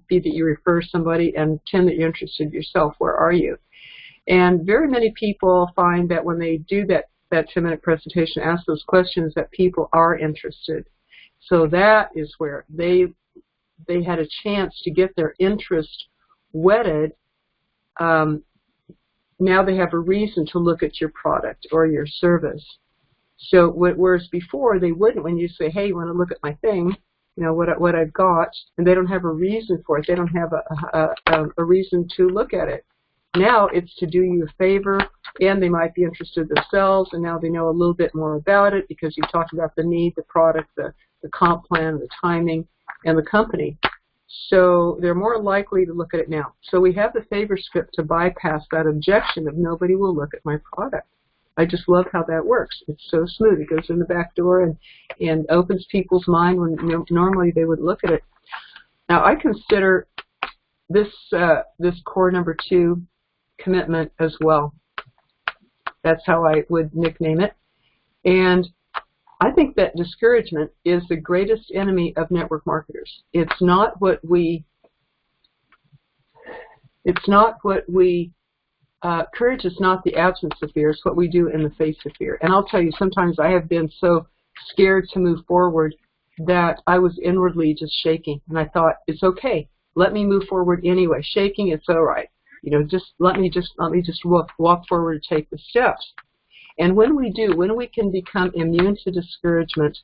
be that you refer somebody, and 10 that you're interested yourself, where are you? And very many people find that when they do that 10-minute presentation, ask those questions, that people are interested. So that is where they had a chance to get their interest whetted. Now they have a reason to look at your product or your service. So whereas before they wouldn't, when you say, hey, you want to look at my thing, you know, what I've got, and they don't have a reason for it. They don't have a reason to look at it. Now it's to do you a favor, and they might be interested themselves, and now they know a little bit more about it because you talked about the need, the product, the comp plan, the timing, and the company. So they're more likely to look at it now. So we have the favor script to bypass that objection of nobody will look at my product. I just love how that works. It's so smooth. It goes in the back door and opens people's mind when normally they would look at it. Now I consider this core number 2 commitment as well. That's how I would nickname it. And I think that discouragement is the greatest enemy of network marketers. It's not what we courage is not the absence of fear. It's what we do in the face of fear. And I'll tell you, sometimes I have been so scared to move forward that I was inwardly just shaking. And I thought, it's okay. Let me move forward anyway. Shaking, it's all right. You know, just let me walk forward and take the steps. And when we do, when we can become immune to discouragement,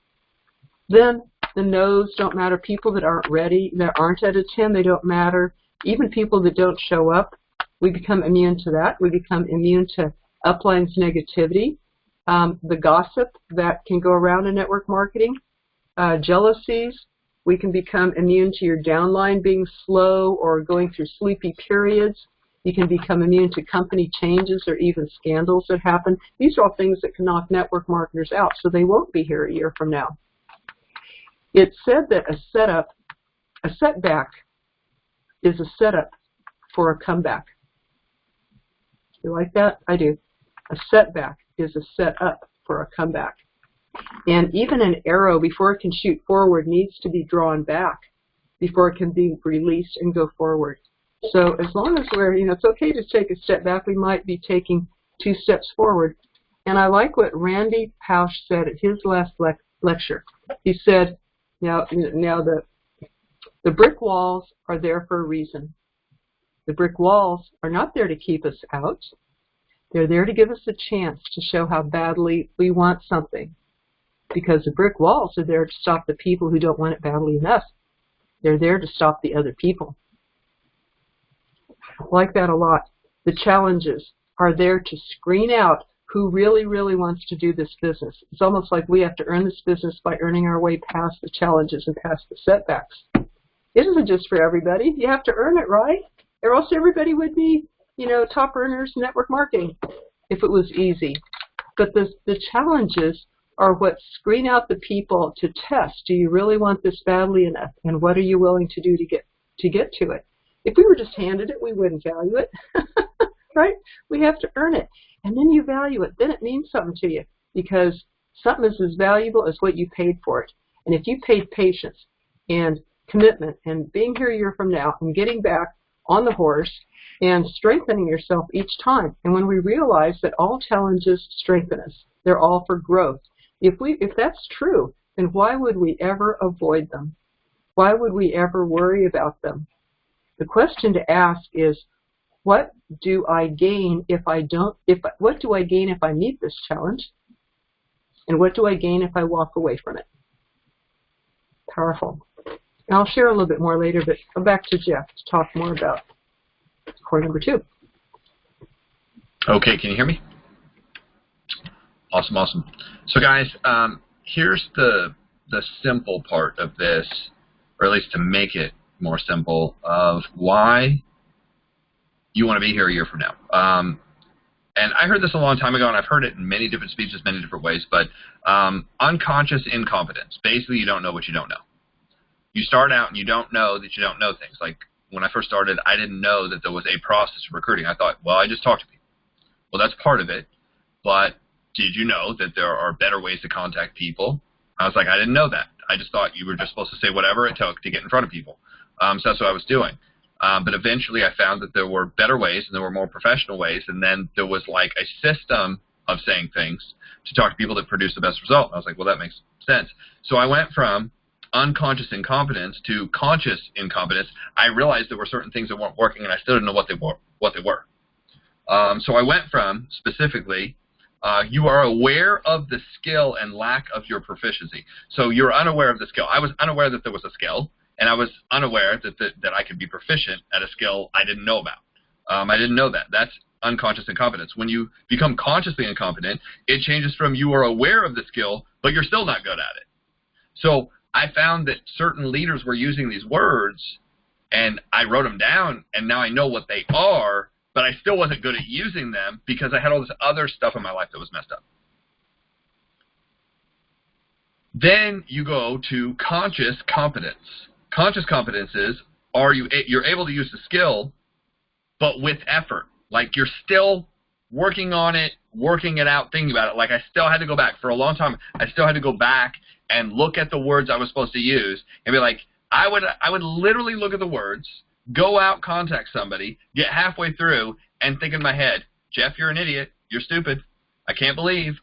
then the no's don't matter. People that aren't ready, that aren't at a 10, they don't matter. Even people that don't show up, we become immune to that. We become immune to upline's negativity, the gossip that can go around in network marketing, jealousies. We can become immune to your downline being slow or going through sleepy periods. You can become immune to company changes or even scandals that happen. These are all things that can knock network marketers out, so they won't be here a year from now. It's said that a setback is a setup for a comeback. You like that? I do. A setback is a setup for a comeback. And even an arrow, before it can shoot forward, needs to be drawn back before it can be released and go forward. So as long as we're, you know, it's okay to take a step back. We might be taking 2 steps forward. And I like what Randy Pausch said at his last lecture. He said, now the brick walls are there for a reason. The brick walls are not there to keep us out. They're there to give us a chance to show how badly we want something. Because the brick walls are there to stop the people who don't want it badly enough. They're there to stop the other people. I like that a lot. The challenges are there to screen out who really, really wants to do this business. It's almost like we have to earn this business by earning our way past the challenges and past the setbacks. It isn't just for everybody. You have to earn it, right? Or else everybody would be, you know, top earners in network marketing if it was easy. But the challenges are what screen out the people to test. Do you really want this badly enough? And what are you willing to do to get to it? If we were just handed it, we wouldn't value it, right? We have to earn it. And then you value it. Then it means something to you because something is as valuable as what you paid for it. And if you paid patience and commitment and being here a year from now and getting back on the horse and strengthening yourself each time. And when we realize that all challenges strengthen us, they're all for growth. If that's true, then why would we ever avoid them? Why would we ever worry about them? The question to ask is, what do I gain what do I gain if I meet this challenge? And what do I gain if I walk away from it? Powerful. And I'll share a little bit more later, but come back to Jeff to talk more about core number 2. Okay, can you hear me? Awesome, awesome. So guys, here's the simple part of this, or at least to make it more simple, of why you want to be here a year from now. And I heard this a long time ago, and I've heard it in many different speeches, many different ways, but unconscious incompetence. Basically, you don't know what you don't know. You start out and you don't know that you don't know things. Like when I first started, I didn't know that there was a process of recruiting. I thought, well, I just talk to people. Well, that's part of it, but did you know that there are better ways to contact people? I was like, I didn't know that. I just thought you were just supposed to say whatever it took to get in front of people. So that's what I was doing. But eventually I found that there were better ways and there were more professional ways, and then there was like a system of saying things to talk to people that produce the best result. I was like, well, that makes sense. So I went from unconscious incompetence to conscious incompetence. I realized there were certain things that weren't working, and I still didn't know what they were. So I went from, specifically, you are aware of the skill and lack of your proficiency. So you're unaware of the skill. I was unaware that there was a skill, and I was unaware that I could be proficient at a skill I didn't know about. I didn't know that. That's unconscious incompetence. When you become consciously incompetent, it changes from you are aware of the skill, but you're still not good at it. So I found that certain leaders were using these words, and I wrote them down, and now I know what they are, but I still wasn't good at using them because I had all this other stuff in my life that was messed up. Then you go to conscious competence. Conscious competence is, you're able to use the skill, but with effort. Like you're still working on it, working it out, thinking about it. Like I still had to go back. For a long time, I still had to go back and look at the words I was supposed to use and be like, I would literally look at the words, go out, contact somebody, get halfway through, and think in my head, Jeff, you're an idiot. You're stupid. I can't believe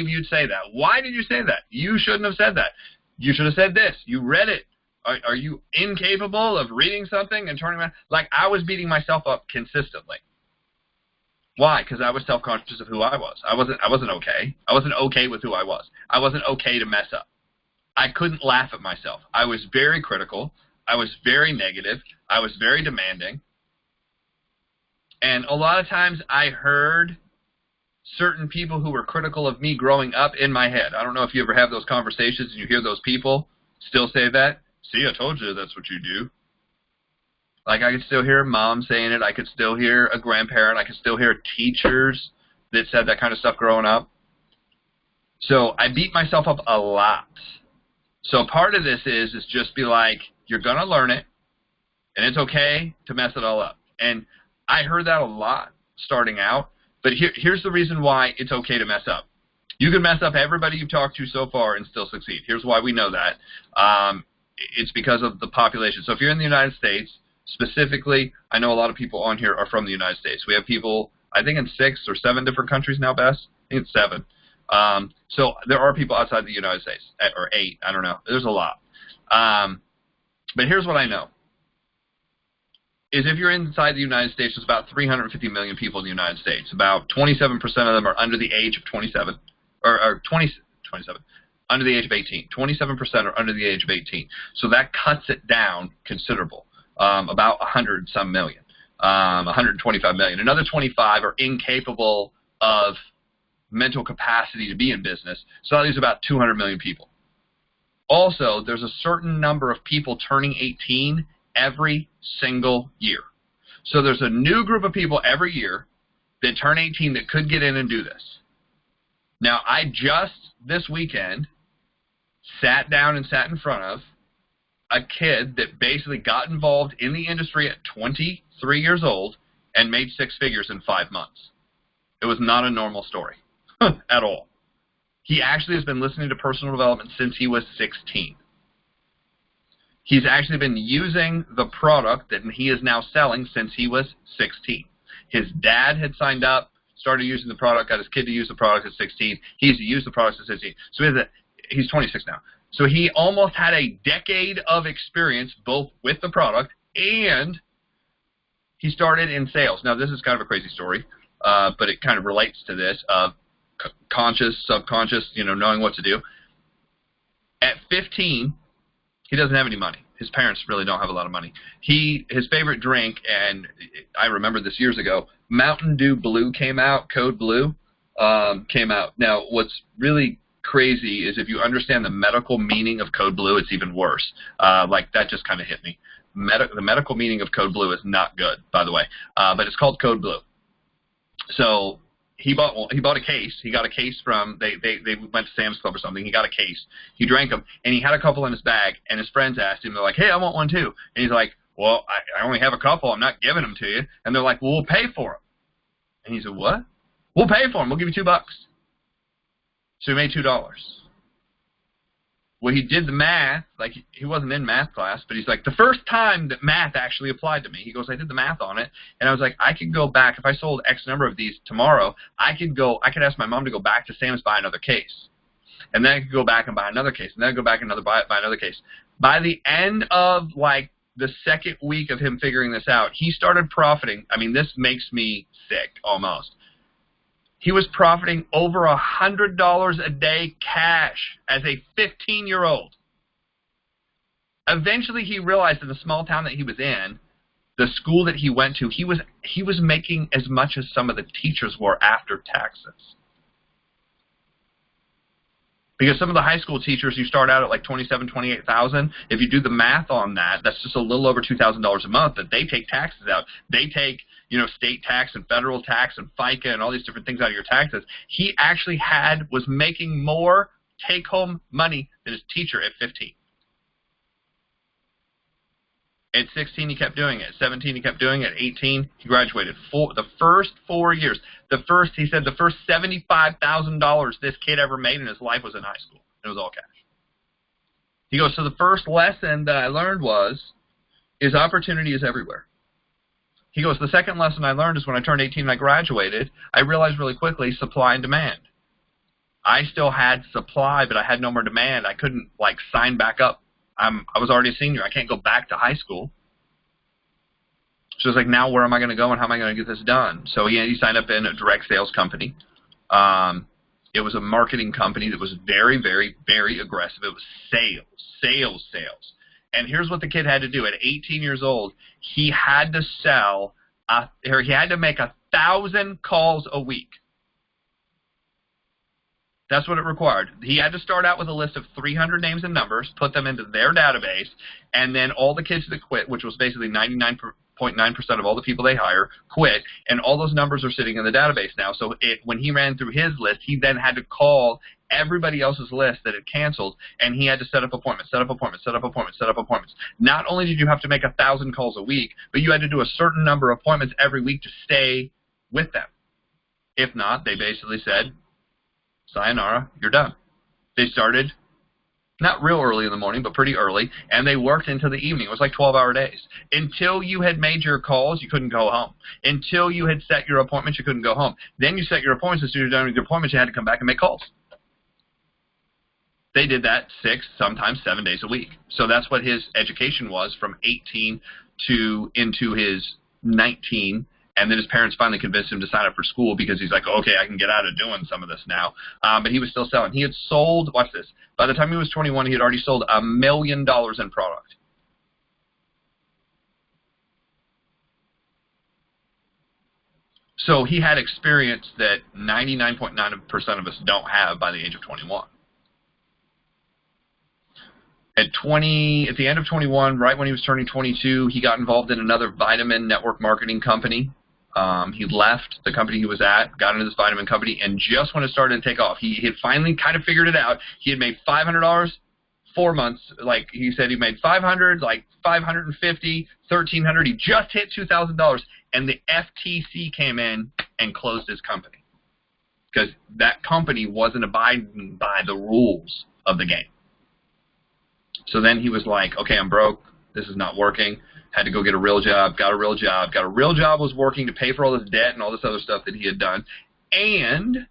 you'd say that. Why did you say that? You shouldn't have said that. You should have said this. You read it. Are you incapable of reading something and turning around? Like I was beating myself up consistently. Why? Because I was self-conscious of who I was. I wasn't okay. I wasn't okay with who I was. I wasn't okay to mess up. I couldn't laugh at myself. I was very critical. I was very negative. I was very demanding. And a lot of times I heard certain people who were critical of me growing up in my head. I don't know if you ever have those conversations and you hear those people still say that. See, I told you that's what you do. Like I could still hear mom saying it. I could still hear a grandparent. I could still hear teachers that said that kind of stuff growing up. So I beat myself up a lot. So part of this is just be like, you're going to learn it, and it's okay to mess it all up. And I heard that a lot starting out, but here's the reason why it's okay to mess up. You can mess up everybody you've talked to so far and still succeed. Here's why we know that. It's because of the population. So if you're in the United States, specifically, I know a lot of people on here are from the United States. We have people, I think, in 6 or 7 different countries now, Bess. I think it's 7. So there are people outside the United States, or 8, I don't know. There's a lot. But here's what I know, is if you're inside the United States, there's about 350 million people in the United States. About 27% of them are under the age of 27, or 27, under the age of 18. 27% are under the age of 18. So that cuts it down considerable, about 100-some million, 125 million. Another 25 are incapable of mental capacity to be in business. So that leaves about 200 million people. Also, there's a certain number of people turning 18 every single year. So there's a new group of people every year that turn 18 that could get in and do this. Now, I just this weekend sat down and sat in front of a kid that basically got involved in the industry at 23 years old and made 6 figures in 5 months. It was not a normal story at all. He actually has been listening to personal development since he was 16. He's actually been using the product that he is now selling since he was 16. His dad had signed up, started using the product, got his kid to use the product at 16. He's used the product at 16. So he's 26 now. So he almost had a decade of experience both with the product and he started in sales. Now, this is kind of a crazy story, but it kind of relates to this of conscious, subconscious, knowing what to do. At 15, he doesn't have any money. His parents really don't have a lot of money. His favorite drink, and I remember this years ago, Mountain Dew Blue came out, Code Blue came out. Now, what's really crazy is if you understand the medical meaning of Code Blue, it's even worse. Like, that just kind of hit me. The medical meaning of Code Blue is not good, by the way, but it's called Code Blue. So he bought a case. He got a case from, they went to Sam's Club or something. He got a case. He drank them, and he had a couple in his bag, and his friends asked him, they're like, hey, I want one too. And he's like, well, I only have a couple. I'm not giving them to you. And they're like, well, we'll pay for them. And he said, what? We'll pay for them. We'll give you $2. So he made $2. Well, he did the math. Like, he wasn't in math class, but he's like, the first time that math actually applied to me, he goes, I did the math on it, and I was like, I could go back. If I sold X number of these tomorrow, I could ask my mom to go back to Sam's, buy another case. And then I could go back and buy another case, and then I'd go back and buy another case. By the end of, like, the second week of him figuring this out, he started profiting. I mean, this makes me sick almost. He was profiting over $100 a day cash as a 15-year-old. Eventually, he realized in the small town that he was in, the school that he went to, he was making as much as some of the teachers were after taxes. Because some of the high school teachers, you start out at like $27,000, $28,000. If you do the math on that, that's just a little over $2,000 a month that they take taxes out. They take, you know, state tax and federal tax and FICA and all these different things out of your taxes. He actually was making more take-home money than his teacher at 15. At 16, he kept doing it. At 17, he kept doing it. At 18, he graduated. The first 4 years, he said the first $75,000 this kid ever made in his life was in high school. It was all cash. He goes, so the first lesson that I learned is opportunity is everywhere. He goes, the second lesson I learned is when I turned 18 and I graduated, I realized really quickly supply and demand. I still had supply, but I had no more demand. I couldn't, like, sign back up. I was already a senior. I can't go back to high school. So it's like, now where am I going to go and how am I going to get this done? So he signed up in a direct sales company. It was a marketing company that was very, very, very aggressive. It was sales. And here's what the kid had to do. At 18 years old, he had to make 1,000 calls a week. That's what it required. He had to start out with a list of 300 names and numbers, put them into their database, and then all the kids that quit, which was basically 99.9% of all the people they hire, quit, and all those numbers are sitting in the database now. So when he ran through his list, he then had to call everybody else's list that had canceled, and he had to set up appointments. Not only did you have to make 1,000 calls a week, but you had to do a certain number of appointments every week to stay with them. If not, they basically said, sayonara, you're done. They started not real early in the morning, but pretty early, and they worked into the evening. It was like 12-hour days. Until you had made your calls, you couldn't go home. Until you had set your appointments, you couldn't go home. Then you set your appointments. As soon as you're done with your appointments, you had to come back and make calls. They did that 6, sometimes 7 days a week. So that's what his education was from 18 to into his 19. And then his parents finally convinced him to sign up for school because he's like, okay, I can get out of doing some of this now. But he was still selling. He had sold, watch this, by the time he was 21, he had already sold $1 million in product. So he had experience that 99.9% of us don't have by the age of 21. At the end of 21, right when he was turning 22, he got involved in another vitamin network marketing company. He left the company he was at, got into this vitamin company, and just when it started to take off, he had finally kind of figured it out. He had made $500 4 months. Like he said, he made $500, like $550, $1,300. He just hit $2,000, and the FTC came in and closed his company because that company wasn't abiding by the rules of the game. So then he was like, okay, I'm broke. This is not working. Had to go get a real job. Got a real job. Got a real job, was working to pay for all this debt and all this other stuff that he had done, and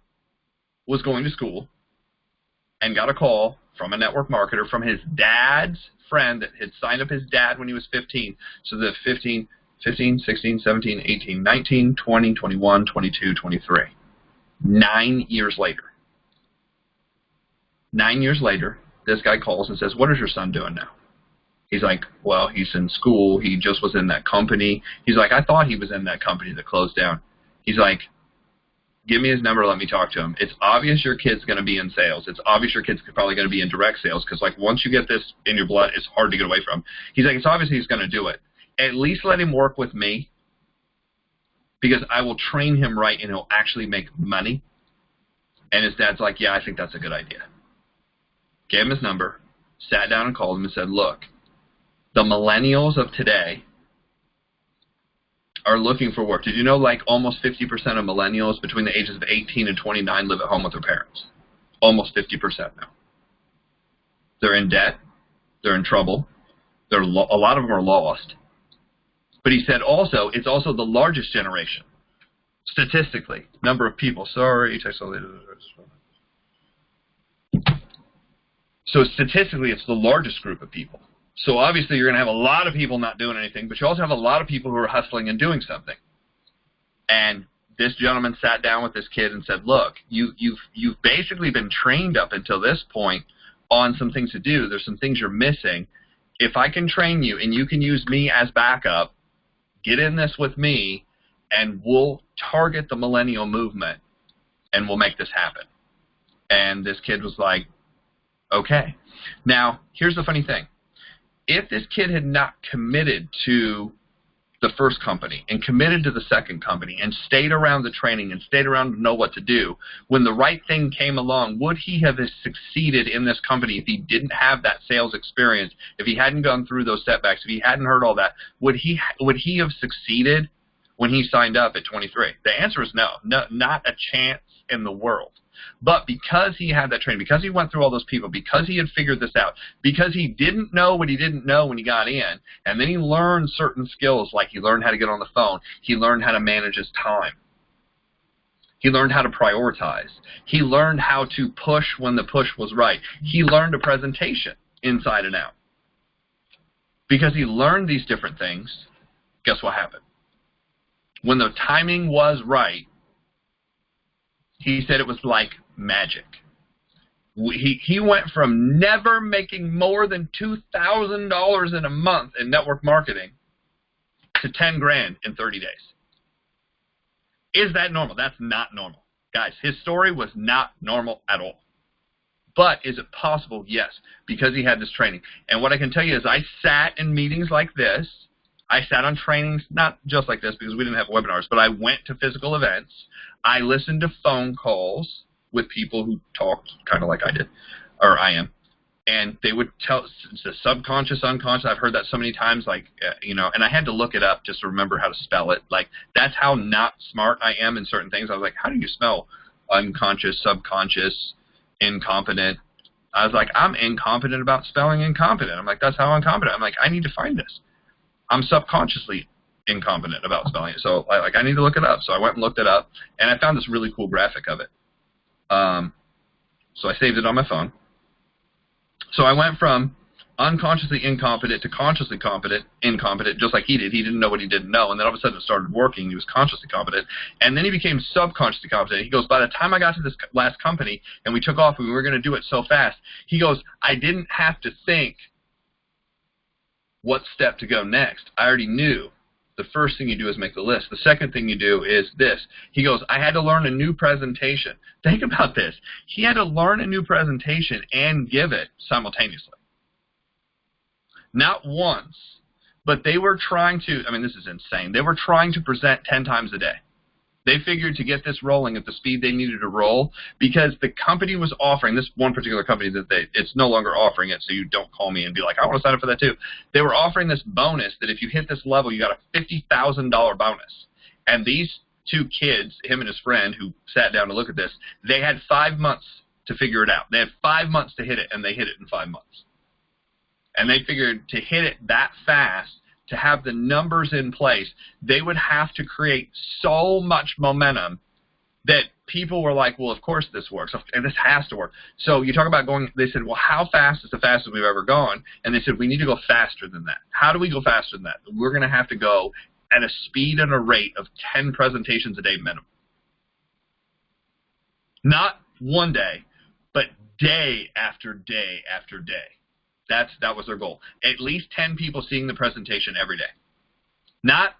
was going to school and got a call from a network marketer from his dad's friend that had signed up his dad when he was 15. So the 15, 16, 17, 18, 19, 20, 21, 22, 23. 9 years later. 9 years later, this guy calls and says, what is your son doing now? He's like, well, he's in school. He just was in that company. He's like, I thought he was in that company that closed down. He's like, give me his number. Let me talk to him. It's obvious your kid's going to be in sales. It's obvious your kid's probably going to be in direct sales because, like, once you get this in your blood, it's hard to get away from. He's like, it's obvious he's going to do it. At least let him work with me because I will train him right and he'll actually make money. And his dad's like, yeah, I think that's a good idea. Gave him his number, sat down and called him and said, look, the millennials of today are looking for work. Did you know like almost 50% of millennials between the ages of 18 and 29 live at home with their parents? Almost 50% now. They're in debt. They're in trouble. A lot of them are lost. But he said also, it's also the largest generation. Statistically, number of people. Sorry, so statistically, it's the largest group of people. So obviously, you're going to have a lot of people not doing anything, but you also have a lot of people who are hustling and doing something. And this gentleman sat down with this kid and said, look, you've basically been trained up until this point on some things to do. There's some things you're missing. If I can train you and you can use me as backup, get in this with me, and we'll target the millennial movement, and we'll make this happen. And this kid was like, okay. Now, here's the funny thing. If this kid had not committed to the first company and committed to the second company and stayed around the training and stayed around to know what to do, when the right thing came along, would he have succeeded in this company if he didn't have that sales experience, if he hadn't gone through those setbacks, if he hadn't heard all that? Would he have succeeded when he signed up at 23? The answer is no, not a chance in the world. But because he had that training, because he went through all those people, because he had figured this out, because he didn't know what he didn't know when he got in, and then he learned certain skills, like he learned how to get on the phone, he learned how to manage his time, he learned how to prioritize, he learned how to push when the push was right, he learned a presentation inside and out. Because he learned these different things, guess what happened? When the timing was right, he said it was like magic. He went from never making more than $2,000 in a month in network marketing to 10 grand in 30 days. Is that normal? That's not normal. Guys, his story was not normal at all. But is it possible? Yes, because he had this training. And what I can tell you is I sat in meetings like this. I sat on trainings, not just like this because we didn't have webinars, but I went to physical events. I listened to phone calls with people who talked kind of like I did, or I am. And they would tell, it's the subconscious, unconscious. I've heard that so many times, like, and I had to look it up just to remember how to spell it. Like, that's how not smart I am in certain things. I was like, how do you spell unconscious, subconscious, incompetent? I was like, I'm incompetent about spelling incompetent. I'm like, that's how incompetent. I'm like, I need to find this. I'm subconsciously incompetent about spelling it. So I need to look it up. So I went and looked it up, and I found this really cool graphic of it. So I saved it on my phone. So I went from unconsciously incompetent to consciously incompetent, just like he did. He didn't know what he didn't know, and then all of a sudden it started working. He was consciously competent, and then he became subconsciously competent. He goes, by the time I got to this last company and we took off and we were going to do it so fast, he goes, I didn't have to think what step to go next. I already knew. The first thing you do is make the list. The second thing you do is this. He goes, I had to learn a new presentation. Think about this. He had to learn a new presentation and give it simultaneously. Not once, but they were trying to, this is insane. They were trying to present 10 times a day. They figured to get this rolling at the speed they needed to roll, because the company was offering, this one particular company that it's no longer offering it, so you don't call me and be like, I want to sign up for that too. They were offering this bonus that if you hit this level, you got a $50,000 bonus. And these two kids, him and his friend who sat down to look at this, they had 5 months to figure it out. They had 5 months to hit it, and they hit it in 5 months. And they figured to hit it that fast, to have the numbers in place, they would have to create so much momentum that people were like, well, of course this works, and this has to work. So you talk about going, they said, well, how fast is the fastest we've ever gone? And they said, we need to go faster than that. How do we go faster than that? We're going to have to go at a speed and a rate of 10 presentations a day minimum. Not one day, but day after day after day. That was their goal. At least 10 people seeing the presentation every day. Not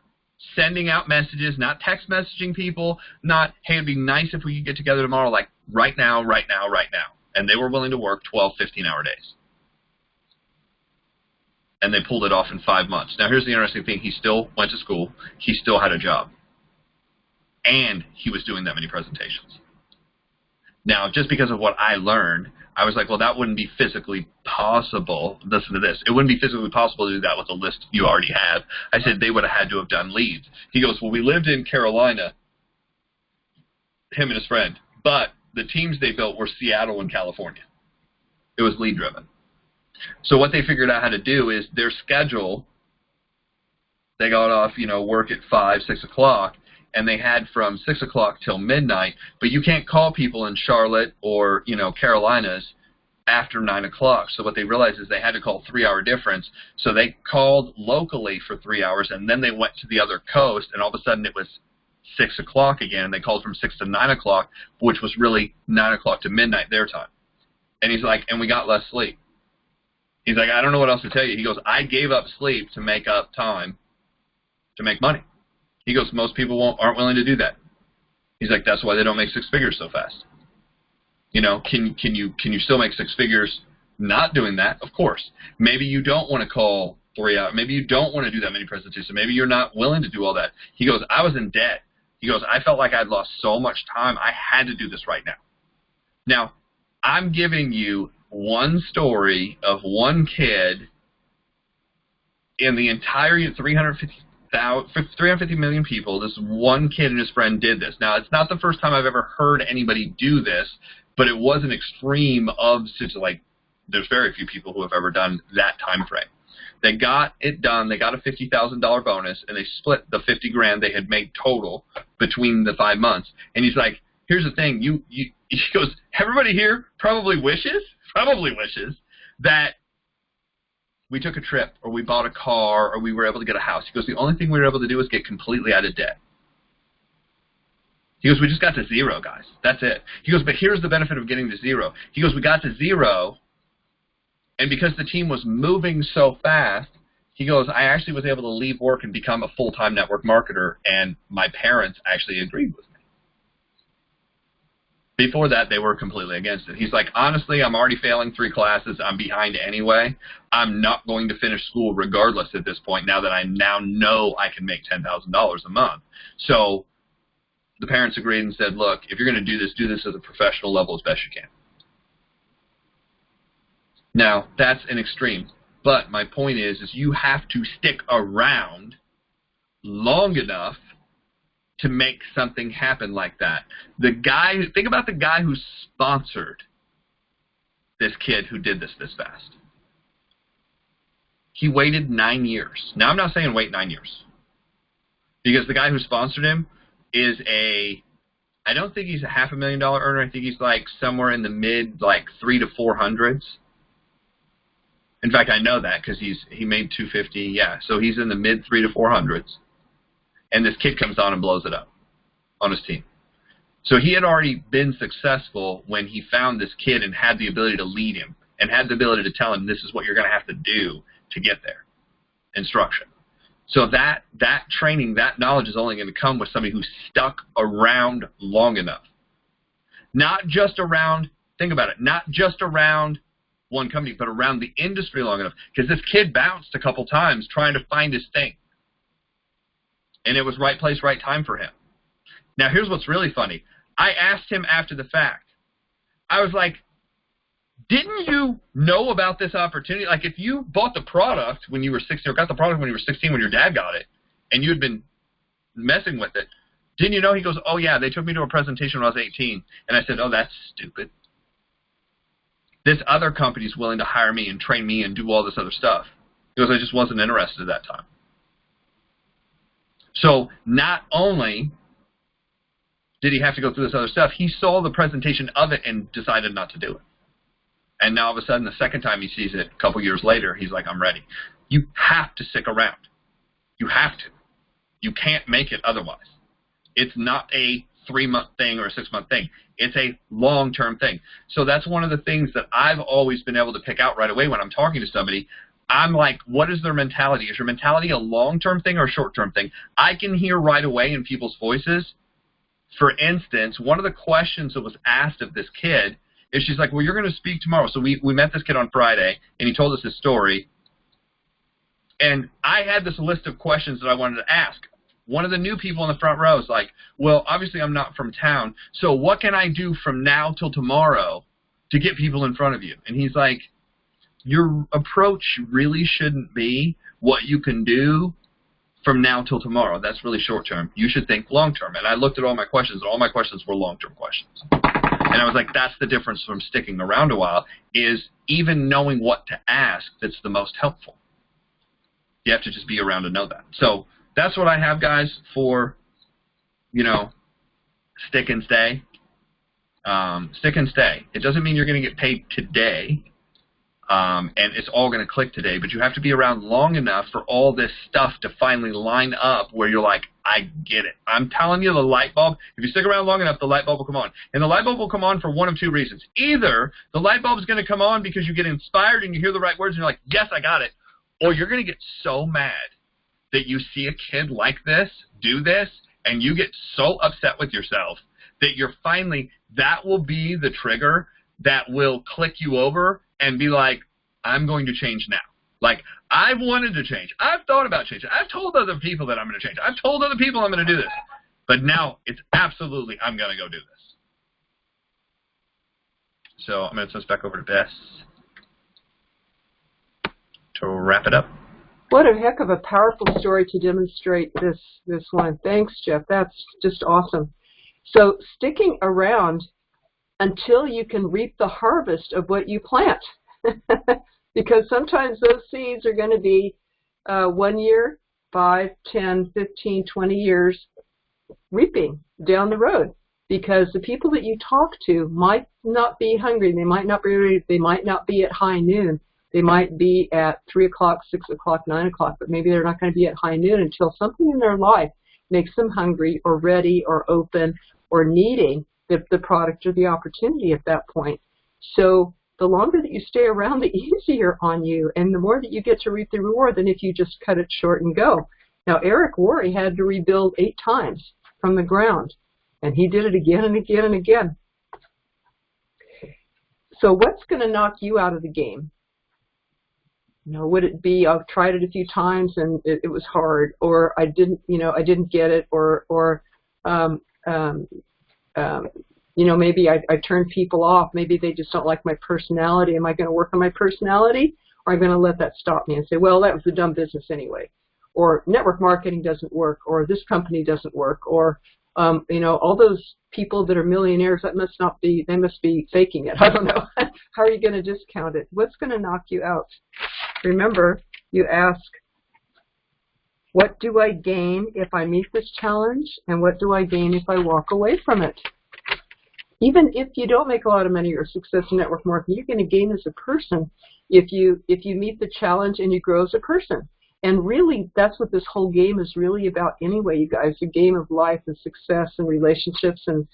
sending out messages, not text messaging people, not, hey, it'd be nice if we could get together tomorrow, like right now, right now, right now. And they were willing to work 12, 15-hour days. And they pulled it off in 5 months. Now, here's the interesting thing. He still went to school. He still had a job. And he was doing that many presentations. Now, just because of what I learned, I was like, well, that wouldn't be physically possible. Listen to this. It wouldn't be physically possible to do that with a list you already have. I said they would have had to have done leads. He goes, well, we lived in Carolina, him and his friend, but the teams they built were Seattle and California. It was lead driven. So what they figured out how to do is their schedule, they got off, work at 5, 6 o'clock, and they had from 6 o'clock till midnight, but you can't call people in Charlotte or, Carolinas after 9 o'clock. So what they realized is they had to call 3-hour difference. So they called locally for 3 hours, and then they went to the other coast, and all of a sudden it was 6 o'clock again, and they called from 6 to 9 o'clock, which was really 9 o'clock to midnight their time. And he's like, and we got less sleep. He's like, I don't know what else to tell you. He goes, I gave up sleep to make up time to make money. He goes, most people aren't willing to do that. He's like, that's why they don't make 6 figures so fast. Can you still make 6 figures not doing that? Of course. Maybe you don't want to call 3 hours. Maybe you don't want to do that many presentations. Maybe you're not willing to do all that. He goes, I was in debt. He goes, I felt like I'd lost so much time. I had to do this right now. Now, I'm giving you one story of one kid in the entire 350 million people. This one kid and his friend did this. Now, it's not the first time I've ever heard anybody do this, but it was an extreme of there's very few people who have ever done that time frame. They got it done. They got a $50,000 bonus, and they split the $50,000 they had made total between the 5 months. And he's like, here's the thing. He goes, everybody here probably wishes that we took a trip or we bought a car or we were able to get a house. He goes, the only thing we were able to do was get completely out of debt. He goes, we just got to zero, guys. That's it. He goes, but here's the benefit of getting to zero. He goes, we got to zero, and because the team was moving so fast, he goes, I actually was able to leave work and become a full-time network marketer, and my parents actually agreed with me. Before that, they were completely against it. He's like, honestly, I'm already failing 3 classes. I'm behind anyway. I'm not going to finish school regardless at this point now that I now know I can make $10,000 a month. So the parents agreed and said, look, if you're going to do this at a professional level as best you can. Now, that's an extreme. But my point is you have to stick around long enough to make something happen like that. Think about the guy who sponsored this kid who did this fast. He waited 9 years. Now, I'm not saying wait 9 years, because the guy who sponsored him is I don't think he's a $500,000 earner. I think he's like somewhere in the mid 300 to 400s. In fact, I know that because he made 250. Yeah, so he's in the mid 300 to 400s. And this kid comes on and blows it up on his team. So he had already been successful when he found this kid and had the ability to lead him and had the ability to tell him this is what you're going to have to do to get there. Instruction. So that training, that knowledge is only going to come with somebody who's stuck around long enough. Not just around, think about it, not just around one company, but around the industry long enough. Because this kid bounced a couple times trying to find his thing. And it was right place, right time for him. Now, here's what's really funny. I asked him after the fact. I was like, didn't you know about this opportunity? Like, if you bought the product when you were 16 or got the product when you were 16 when your dad got it, and you had been messing with it, didn't you know? He goes, oh, yeah, they took me to a presentation when I was 18. And I said, oh, that's stupid. This other company's willing to hire me and train me and do all this other stuff. He goes, I just wasn't interested at that time. So not only did he have to go through this other stuff, he saw the presentation of it and decided not to do it. And now all of a sudden, the second time he sees it, a couple years later, he's like, I'm ready. You have to stick around. You have to. You can't make it otherwise. It's not a 3-month thing or a 6-month thing. It's a long-term thing. So that's one of the things that I've always been able to pick out right away when I'm talking to somebody. I'm like, what is their mentality? Is your mentality a long-term thing or a short-term thing? I can hear right away in people's voices. For instance, one of the questions that was asked of this kid is she's like, well, you're going to speak tomorrow. So we met this kid on Friday, and he told us his story. And I had this list of questions that I wanted to ask. One of the new people in the front row is like, well, obviously I'm not from town, so what can I do from now till tomorrow to get people in front of you. And he's like, your approach really shouldn't be what you can do from now till tomorrow. That's really short term. You should think long term. And I looked at all my questions, and all my questions were long term questions. And I was like, that's the difference from sticking around a while, is even knowing what to ask that's the most helpful. You have to just be around to know that. So that's what I have, guys, for, you know, stick and stay. Stick and stay. It doesn't mean you're going to get paid today, and it's all going to click today, but you have to be around long enough for all this stuff to finally line up where you're like, I get it. I'm telling you, the light bulb, if you stick around long enough, the light bulb will come on. And the light bulb will come on for one of two reasons. Either the light bulb is going to come on because you get inspired and you hear the right words and you're like, yes, I got it. Or you're going to get so mad that you see a kid like this do this and you get so upset with yourself that you're finally, that will be the trigger that will click you over and be like, I'm going to change now. Like, I've wanted to change. I've thought about changing. I've told other people that I'm going to change. I've told other people I'm going to do this. But now it's absolutely, I'm going to go do this. So I'm going to send this back over to Bess to wrap it up. What a heck of a powerful story to demonstrate this one. Thanks, Jeff. That's just awesome. So sticking around until you can reap the harvest of what you plant. Because sometimes those seeds are going to be 1 year, 5, 10, 15, 20 years reaping down the road. Because the people that you talk to might not be hungry. They might not be at high noon. They might be at 3 o'clock, 6 o'clock, 9 o'clock, but maybe they're not going to be at high noon until something in their life makes them hungry or ready or open or needing the product or the opportunity at that point. So the longer that you stay around, the easier on you, and the more that you get to reap the reward than if you just cut it short and go. Now, Eric Worre had to rebuild 8 times from the ground, and he did it again and again and again. So what's going to knock you out of the game? You know, would it be I've tried it a few times and it was hard, or I didn't get it, or you know, maybe I turn people off. Maybe they just don't like my personality. Am I going to work on my personality, or am I going to let that stop me and say, well, that was a dumb business anyway, or network marketing doesn't work, or this company doesn't work, or you know, all those people that are millionaires, they must be faking it. I don't know. How are you going to discount it? What's going to knock you out? Remember, you ask, what do I gain if I meet this challenge, and what do I gain if I walk away from it? Even if you don't make a lot of money or success in network marketing, you're going to gain as a person if you meet the challenge and you grow as a person. And really, that's what this whole game is really about anyway, you guys. The game of life and success and relationships and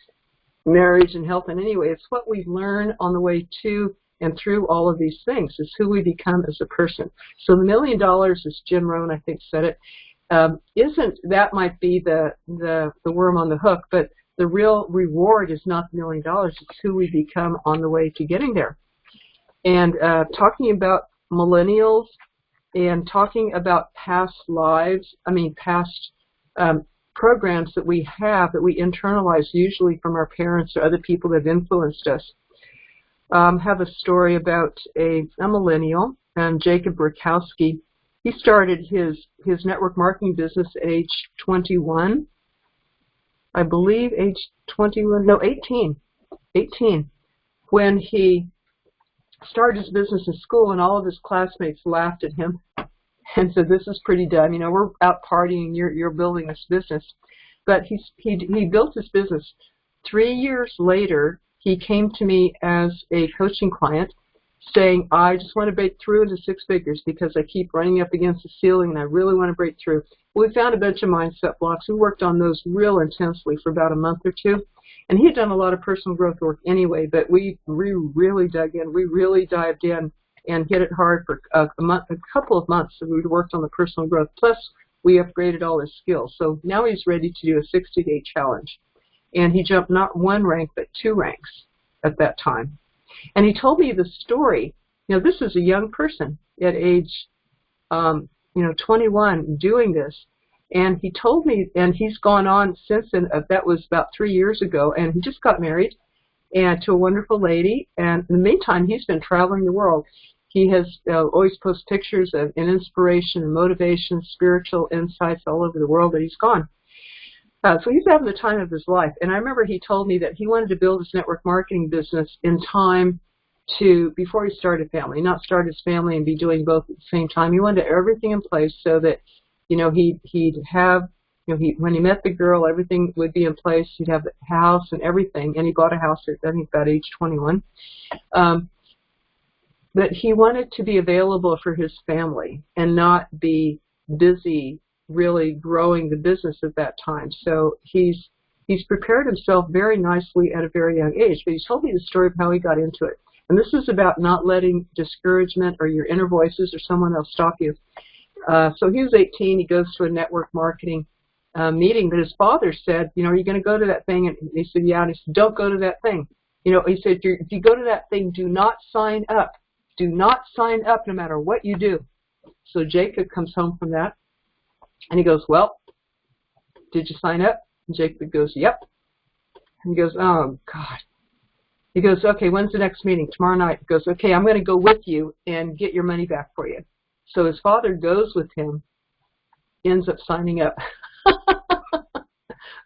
marriage and health. And anyway, it's what we learn on the way to and through all of these things is who we become as a person. So the $1 million, as Jim Rohn, I think, said it, that might be the worm on the hook, but the real reward is not the $1 million, it's who we become on the way to getting there. And talking about millennials and talking about past lives, past programs that we have that we internalize usually from our parents or other people that have influenced us. Have a story about a millennial, Jacob Burkowski. He started his network marketing business at age 21. I believe age 21, no, 18, when he started his business in school, and all of his classmates laughed at him and said, this is pretty dumb. You know, we're out partying, you're building this business. But he built his business. 3 years later, he came to me as a coaching client saying, I just want to break through into 6 figures because I keep running up against the ceiling and I really want to break through. We found a bunch of mindset blocks. We worked on those real intensely for about a month or 2. And he had done a lot of personal growth work anyway, but we really dug in. We really dived in and hit it hard for a couple of months. So we worked on the personal growth. Plus, we upgraded all his skills. So now he's ready to do a 60-day challenge. And he jumped not 1 rank, but 2 ranks at that time. And he told me the story. You know, this is a young person at age, 21 doing this. And he told me, and he's gone on since then, that was about 3 years ago, and he just got married. and to a wonderful lady. And in the meantime, he's been traveling the world. He has always posts pictures of inspiration and motivation, spiritual insights all over the world that he's gone. So he's having the time of his life. And I remember he told me that he wanted to build his network marketing business in time before he started family, not start his family and be doing both at the same time. He wanted everything in place so that, he'd have, when he met the girl, everything would be in place. He'd have the house and everything. And he bought a house at, I think, about age 21. But he wanted to be available for his family and not be busy really growing the business at that time. So he's prepared himself very nicely at a very young age. But he told me the story of how he got into it. And this is about not letting discouragement or your inner voices or someone else stop you. So he was 18. He goes to a network marketing meeting. But his father said, are you going to go to that thing? And he said, yeah. And he said, don't go to that thing. He said, if you go to that thing, do not sign up. Do not sign up no matter what you do. So Jacob comes home from that. And he goes, well, did you sign up? And Jacob goes, yep. And he goes, oh, God. He goes, okay, when's the next meeting? Tomorrow night. He goes, okay, I'm going to go with you and get your money back for you. So his father goes with him, ends up signing up.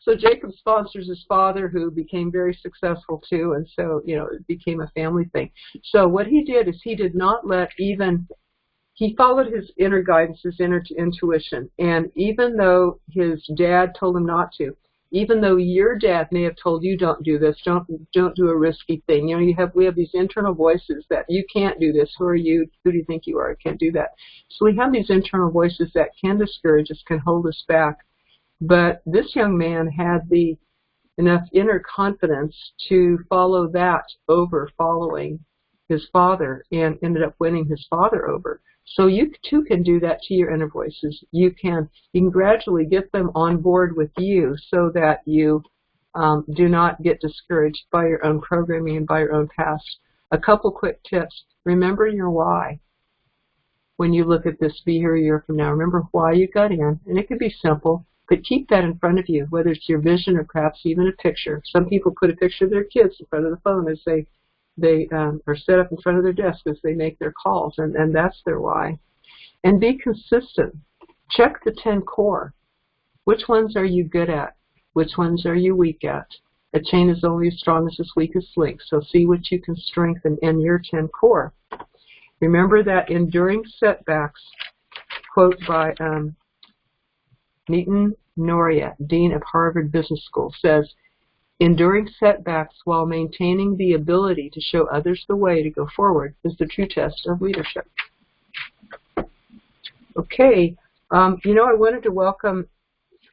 So Jacob sponsors his father, who became very successful too, and so, it became a family thing. So what he did is he did not he followed his inner guidance, his inner intuition, and even though his dad told him not to, even though your dad may have told you don't do this, don't do a risky thing. We have these internal voices that you can't do this. Who are you? Who do you think you are? I can't do that. So we have these internal voices that can discourage us, can hold us back. But this young man had enough inner confidence to follow that over following his father and ended up winning his father over. So you too can do that to your inner voices. You can gradually get them on board with you so that you do not get discouraged by your own programming and by your own past. A couple quick tips. Remember your why. When you look at this, be here a year from now, remember why you got in. And it could be simple, but keep that in front of you, whether it's your vision or perhaps even a picture. Some people put a picture of their kids in front of the phone as they are set up in front of their desk as they make their calls, and that's their why. And be consistent. Check the 10 core. Which ones are you good at? Which ones are you weak at? A chain is only as strong as its weakest link, so see what you can strengthen in your 10 core. Remember that enduring setbacks, quote by Nitin Noria, Dean of Harvard Business School, says, enduring setbacks while maintaining the ability to show others the way to go forward is the true test of leadership. Okay, I wanted to welcome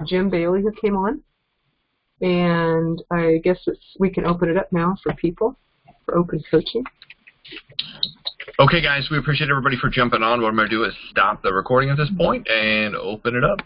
Jim Bailey, who came on, and I guess we can open it up now for people, for open coaching. Okay, guys, we appreciate everybody for jumping on. What I'm going to do is stop the recording at this point and open it up.